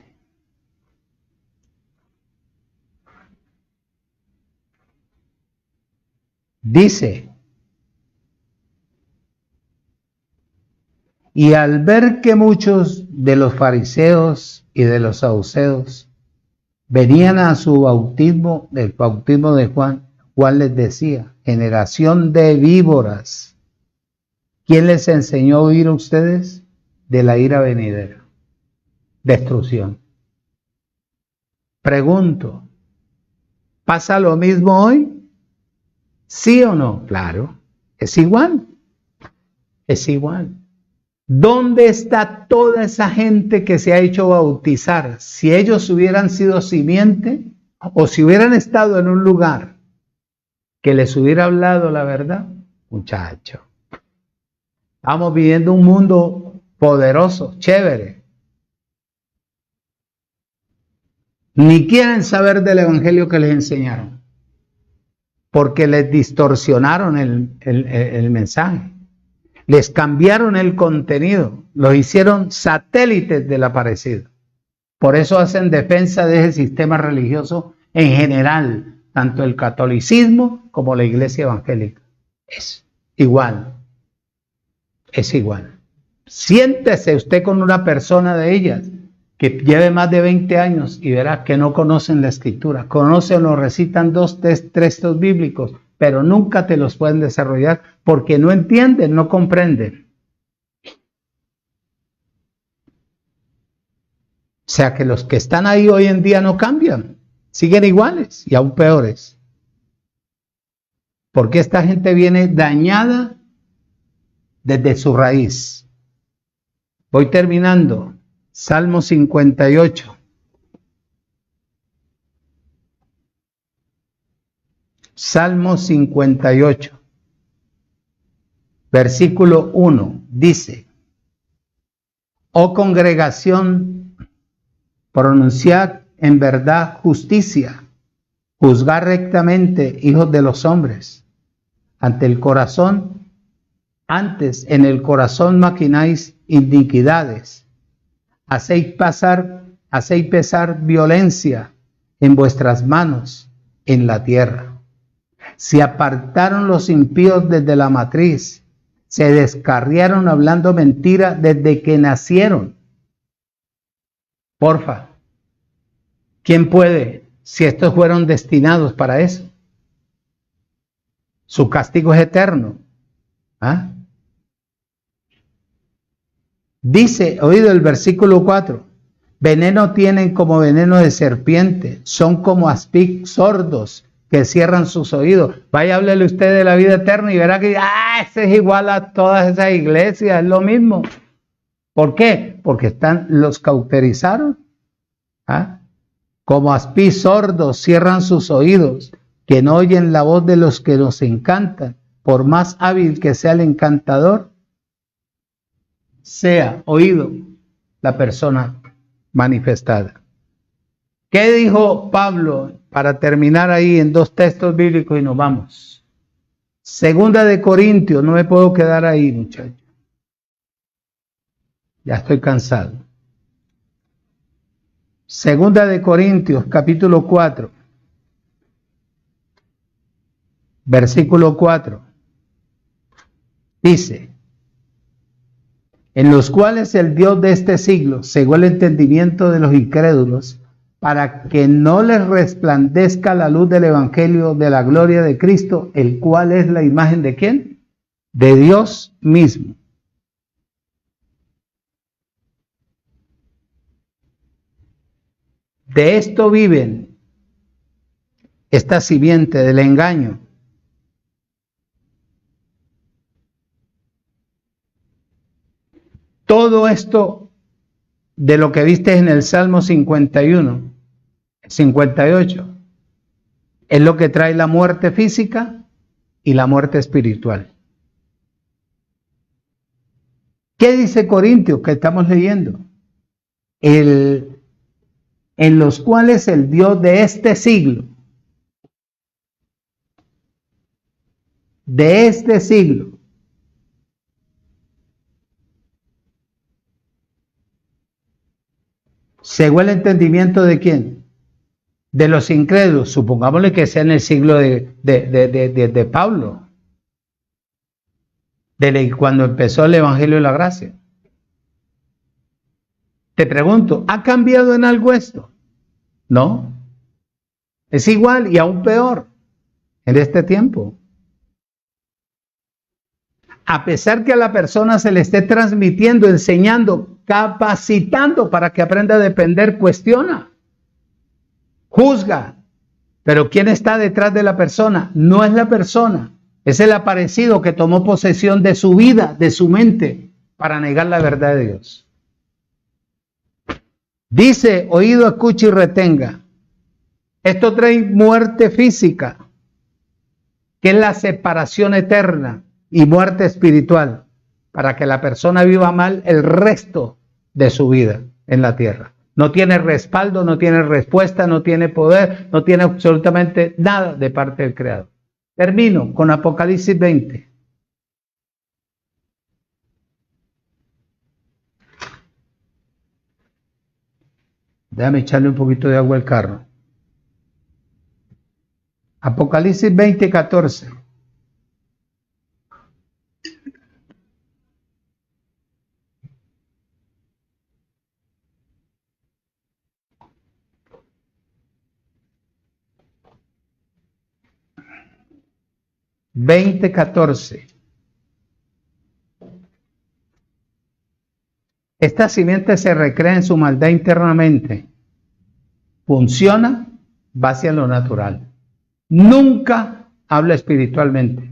Dice: y al ver que muchos de los fariseos y de los saduceos venían a su bautismo, del bautismo de Juan, Juan les decía: generación de víboras, ¿quién les enseñó a huir a ustedes de la ira venidera? Destrucción. Pregunto, ¿pasa lo mismo hoy? ¿Sí o no? Claro, es igual. Es igual. ¿Dónde está toda esa gente que se ha hecho bautizar? Si ellos hubieran sido simiente o si hubieran estado en un lugar que les hubiera hablado la verdad, muchacho. Estamos viviendo un mundo poderoso, chévere. Ni quieren saber del evangelio que les enseñaron, porque les distorsionaron el mensaje. Les cambiaron el contenido, los hicieron satélites del aparecido. Por eso hacen defensa de ese sistema religioso en general, tanto el catolicismo como la iglesia evangélica. Es igual, es igual. Siéntese usted con una persona de ellas que lleve más de 20 años y verá que no conocen la escritura, conocen o recitan 2, 3 textos bíblicos, pero nunca te los pueden desarrollar porque no entienden, no comprenden. O sea que los que están ahí hoy en día no cambian, siguen iguales y aún peores. Porque esta gente viene dañada desde su raíz. Voy terminando. Salmo 58. Salmo 58. Versículo 1 dice: oh congregación, pronunciad en verdad justicia, juzgad rectamente, hijos de los hombres. Antes en el corazón maquináis iniquidades, hacéis pesar violencia en vuestras manos en la tierra. Se apartaron los impíos desde la matriz, se descarriaron hablando mentira desde que nacieron. Porfa, ¿quién puede si estos fueron destinados para eso? Su castigo es eterno. ¿Ah? Dice, oído el versículo 4, veneno tienen como veneno de serpiente, son como aspic sordos que cierran sus oídos. Vaya, háblele usted de la vida eterna y verá que ese es igual a todas esas iglesias, es lo mismo. ¿Por qué? Porque los cauterizaron. ¿Ah? Como aspic sordos cierran sus oídos, que no oyen la voz de los que nos encantan, por más hábil que sea el encantador, sea oído la persona manifestada. ¿Qué dijo Pablo? Para terminar ahí en 2 textos bíblicos y nos vamos. Segunda de Corintios, no me puedo quedar ahí, muchachos. Ya estoy cansado. Segunda de Corintios, capítulo 4. versículo 4. Dice, en los cuales el Dios de este siglo cegó el entendimiento de los incrédulos, para que no les resplandezca la luz del evangelio de la gloria de Cristo, el cual es la imagen de ¿quién? De Dios mismo. De esto viven, esta simiente del engaño. Todo esto de lo que viste en el Salmo 51, 58, es lo que trae la muerte física y la muerte espiritual. ¿Qué dice Corintios que estamos leyendo? En los cuales el Dios de este siglo, cegó el entendimiento de ¿quién? De los incrédulos. Supongámosle que sea en el siglo de Pablo, cuando empezó el Evangelio de la Gracia. Te pregunto, ¿ha cambiado en algo esto? No. Es igual y aún peor en este tiempo. A pesar que a la persona se le esté transmitiendo, enseñando, capacitando para que aprenda a depender, cuestiona, juzga. Pero ¿quién está detrás de la persona? No es la persona, es el aparecido que tomó posesión de su vida, de su mente, para negar la verdad de Dios. Dice, oído, escucha y retenga. Esto trae muerte física, que es la separación eterna, y muerte espiritual, para que la persona viva mal el resto de su vida en la tierra. No tiene respaldo, no tiene respuesta, no tiene poder, no tiene absolutamente nada de parte del Creador. Termino con Apocalipsis 20. Déjame echarle un poquito de agua al carro. Apocalipsis 20, 14. Esta simiente se recrea en su maldad internamente. Funciona, va hacia lo natural. Nunca habla espiritualmente.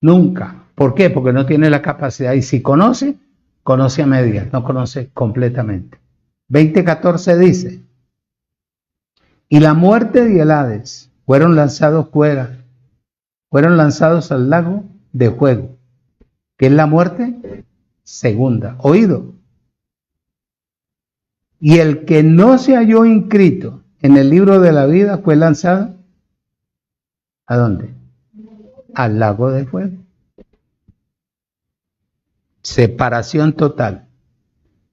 Nunca. ¿Por qué? Porque no tiene la capacidad. Y si conoce, conoce a medias, no conoce completamente. 20:14 dice, y la muerte y el Hades fueron lanzados al lago de fuego, que es la muerte segunda. Oído. Y el que no se halló inscrito en el libro de la vida fue lanzado ¿a dónde? Al lago de fuego. Separación total.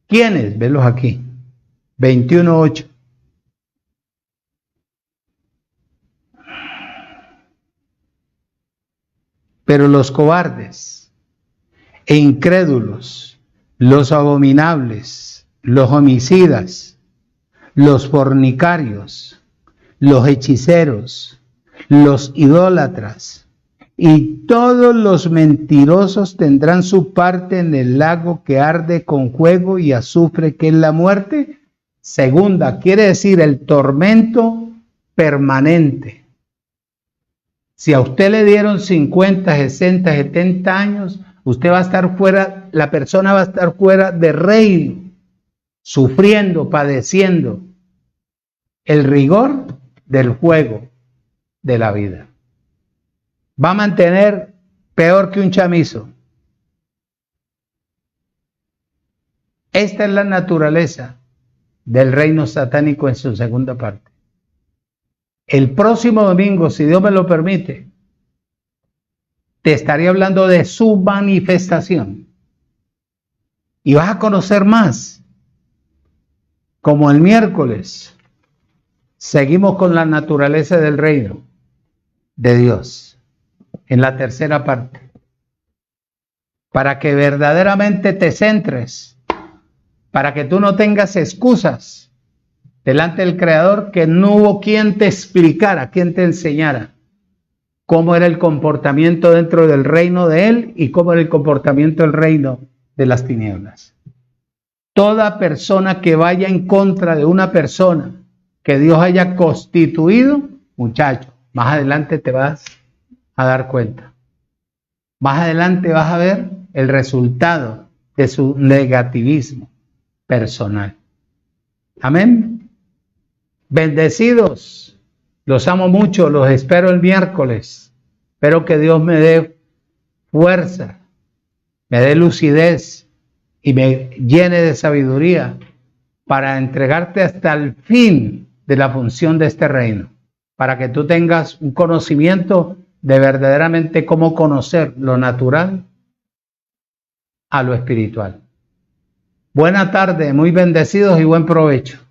¿Quiénes? Velos aquí. 21:8. Pero los cobardes e incrédulos, los abominables, los homicidas, los fornicarios, los hechiceros, los idólatras y todos los mentirosos tendrán su parte en el lago que arde con fuego y azufre, que es la muerte segunda. Quiere decir el tormento permanente. Si a usted le dieron 50, 60, 70 años, usted va a estar fuera, la persona va a estar fuera de reino, sufriendo, padeciendo el rigor del juego de la vida. Va a mantener peor que un chamizo. Esta es la naturaleza del reino satánico en su segunda parte. El próximo domingo, si Dios me lo permite, te estaré hablando de su manifestación. Y vas a conocer más. Como el miércoles, seguimos con la naturaleza del reino. de Dios en la tercera parte, para que verdaderamente te centres, para que tú no tengas excusas delante del Creador, que no hubo quien te explicara, quien te enseñara cómo era el comportamiento dentro del reino de Él y cómo era el comportamiento del reino de las tinieblas. Toda persona que vaya en contra de una persona que Dios haya constituido, muchacho, más adelante te vas a dar cuenta. Más adelante vas a ver el resultado de su negativismo personal. Amén. Bendecidos. Los amo mucho, los espero el miércoles. Espero que Dios me dé fuerza, me dé lucidez y me llene de sabiduría para entregarte hasta el fin de la función de este reino, para que tú tengas un conocimiento de verdaderamente cómo conocer lo natural a lo espiritual. Buena tarde, muy bendecidos y buen provecho.